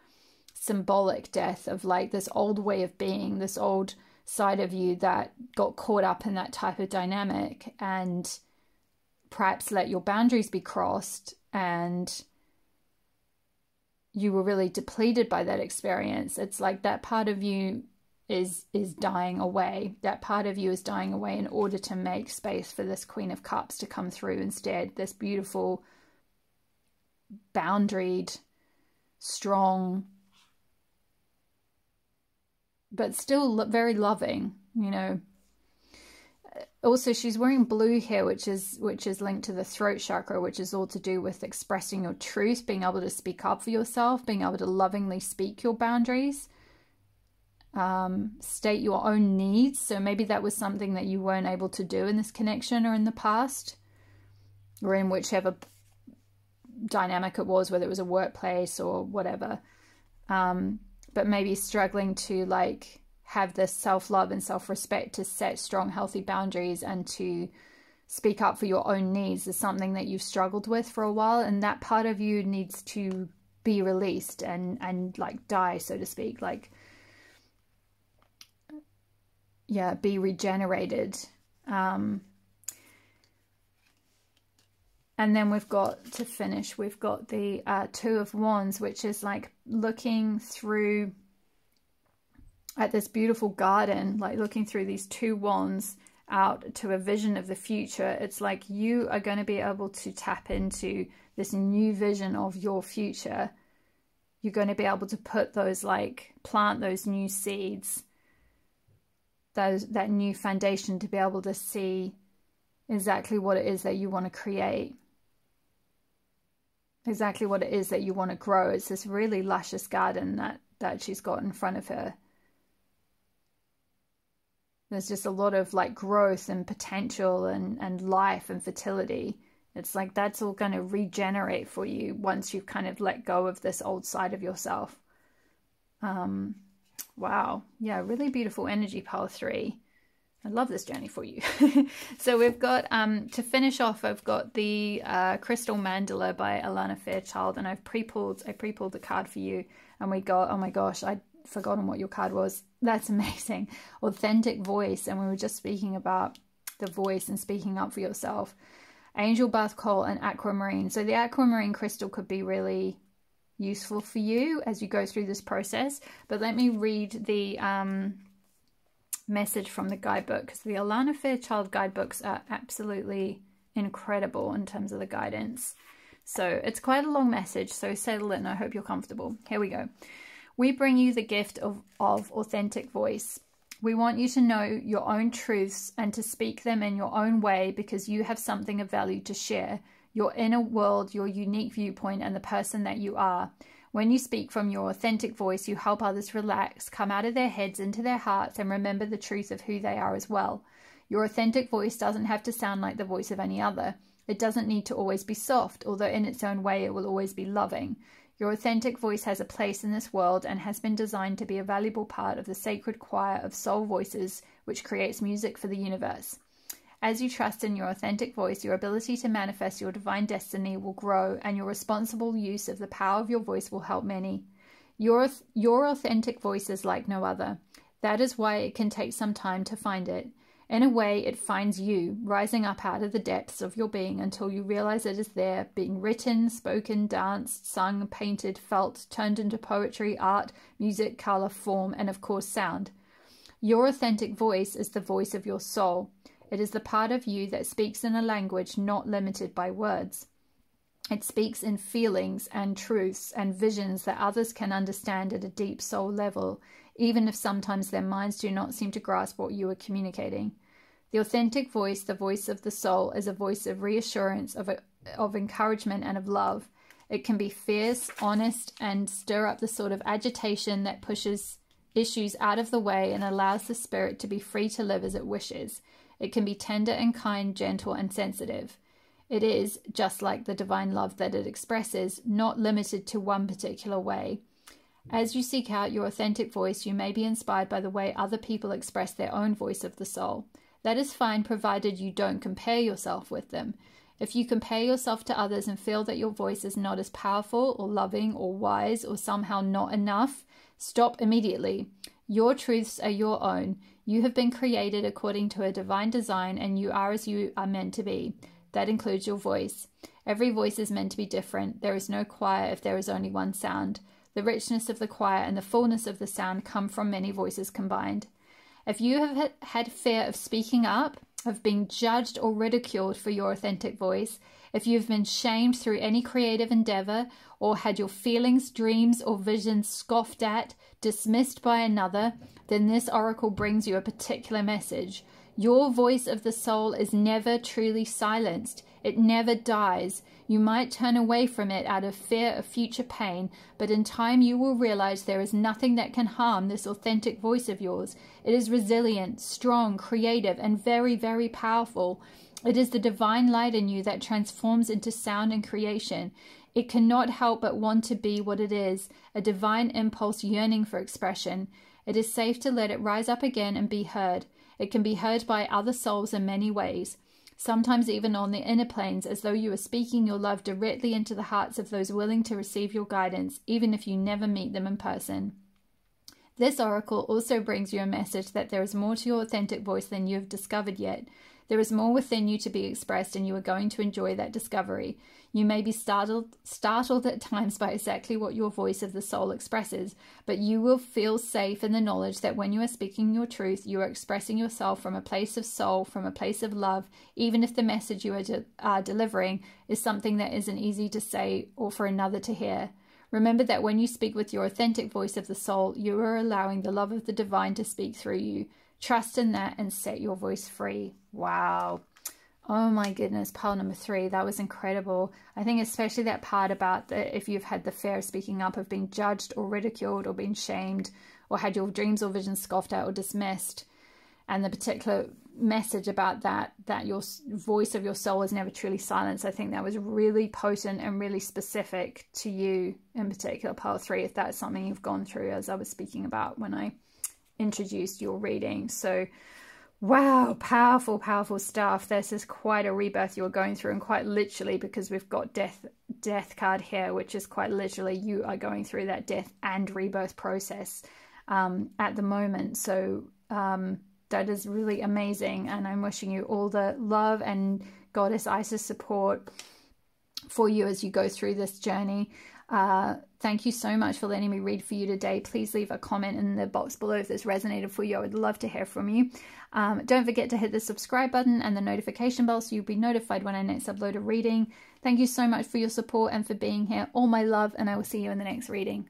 [SPEAKER 1] symbolic death of like this old way of being, this old side of you that got caught up in that type of dynamic and perhaps let your boundaries be crossed, and you were really depleted by that experience. It's like that part of you is dying away. That part of you is dying away in order to make space for this Queen of Cups to come through instead. This beautiful, boundaried, strong, but still very loving, you know. Also, she's wearing blue here, which is linked to the throat chakra, which is all to do with expressing your truth, being able to speak up for yourself, being able to lovingly speak your boundaries, state your own needs. So maybe that was something that you weren't able to do in this connection or in the past, or in whichever dynamic it was, whether it was a workplace or whatever. But maybe struggling to like have this self-love and self-respect to set strong, healthy boundaries and to speak up for your own needs is something that you've struggled with for a while. And that part of you needs to be released and like die, so to speak, like, yeah, be regenerated. And then we've got, to finish, we've got the Two of Wands, which is like looking through at this beautiful garden, like looking through these two wands out to a vision of the future. It's like you are going to be able to tap into this new vision of your future. You're going to be able to put those, like, plant those new seeds, that new foundation, to be able to see exactly what it is that you want to create, exactly what it is that you want to grow. It's this really luscious garden that she's got in front of her. There's just a lot of like growth and potential and life and fertility. It's like that's all going to regenerate for you once you've kind of let go of this old side of yourself. Wow. Yeah, really beautiful energy, pile 3. I love this journey for you. So we've got, to finish off, I've got the Crystal Mandala by Alana Fairchild, and I pre-pulled the card for you, and we got, oh my gosh, I'd forgotten what your card was. That's amazing. Authentic voice, and we were just speaking about the voice and speaking up for yourself. Angel Bath Coal and Aquamarine. So the Aquamarine crystal could be really useful for you as you go through this process, but let me read the message from the guidebook, because the Alana Fairchild guidebooks are absolutely incredible in terms of the guidance. So it's quite a long message, so settle in. I hope you're comfortable. Here we go. We bring you the gift of authentic voice. We want you to know your own truths and to speak them in your own way, because you have something of value to share, your inner world, your unique viewpoint, and the person that you are. When you speak from your authentic voice, you help others relax, come out of their heads into their hearts, and remember the truth of who they are as well. Your authentic voice doesn't have to sound like the voice of any other. It doesn't need to always be soft, although in its own way it will always be loving. Your authentic voice has a place in this world and has been designed to be a valuable part of the sacred choir of soul voices which creates music for the universe. As you trust in your authentic voice, your ability to manifest your divine destiny will grow, and your responsible use of the power of your voice will help many. Your authentic voice is like no other. That is why it can take some time to find it. In a way, it finds you, rising up out of the depths of your being until you realize it is there, being written, spoken, danced, sung, painted, felt, turned into poetry, art, music, color, form, and of course sound. Your authentic voice is the voice of your soul. It is the part of you that speaks in a language not limited by words. It speaks in feelings and truths and visions that others can understand at a deep soul level, even if sometimes their minds do not seem to grasp what you are communicating. The authentic voice, the voice of the soul, is a voice of reassurance, of encouragement, and of love. It can be fierce, honest, and stir up the sort of agitation that pushes issues out of the way and allows the spirit to be free to live as it wishes. It can be tender and kind, gentle and sensitive. It is, just like the divine love that it expresses, not limited to one particular way. As you seek out your authentic voice, you may be inspired by the way other people express their own voice of the soul. That is fine, provided you don't compare yourself with them. If you compare yourself to others and feel that your voice is not as powerful or loving or wise or somehow not enough, stop immediately. Your truths are your own. You have been created according to a divine design, and you are as you are meant to be. That includes your voice. Every voice is meant to be different. There is no choir if there is only one sound. The richness of the choir and the fullness of the sound come from many voices combined. If you have had fear of speaking up, of being judged or ridiculed for your authentic voice, if you have been shamed through any creative endeavor, or had your feelings, dreams, or visions scoffed at, dismissed by another, then this oracle brings you a particular message. Your voice of the soul is never truly silenced. It never dies. You might turn away from it out of fear of future pain, but in time you will realize there is nothing that can harm this authentic voice of yours. It is resilient, strong, creative, and very, very powerful. It is the divine light in you that transforms into sound and creation. It cannot help but want to be what it is, a divine impulse yearning for expression. It is safe to let it rise up again and be heard. It can be heard by other souls in many ways, sometimes even on the inner planes, as though you are speaking your love directly into the hearts of those willing to receive your guidance, even if you never meet them in person. This oracle also brings you a message that there is more to your authentic voice than you have discovered yet. There is more within you to be expressed, and you are going to enjoy that discovery. You may be startled at times by exactly what your voice of the soul expresses, but you will feel safe in the knowledge that when you are speaking your truth, you are expressing yourself from a place of soul, from a place of love, even if the message you are delivering is something that isn't easy to say or for another to hear. Remember that when you speak with your authentic voice of the soul, you are allowing the love of the divine to speak through you. Trust in that and set your voice free. Wow. Oh my goodness, pile number 3. That was incredible. I think especially that part about if you've had the fear of speaking up, of being judged or ridiculed or being shamed, or had your dreams or visions scoffed at or dismissed, and the particular message about that your voice of your soul is never truly silenced. I think that was really potent and really specific to you in particular, pile 3, if that's something you've gone through, as I was speaking about when I introduced your reading. So wow, powerful, powerful stuff. This is quite a rebirth you're going through, and quite literally, because we've got death card here, which is quite literally you are going through that death and rebirth process at the moment. So that is really amazing, and I'm wishing you all the love and Goddess Isis support for you as you go through this journey. Thank you so much for letting me read for you today. Please leave a comment in the box below if this resonated for you. I would love to hear from you. Don't forget to hit the subscribe button and the notification bell so you'll be notified when I next upload a reading. Thank you so much for your support and for being here. All my love, and I will see you in the next reading.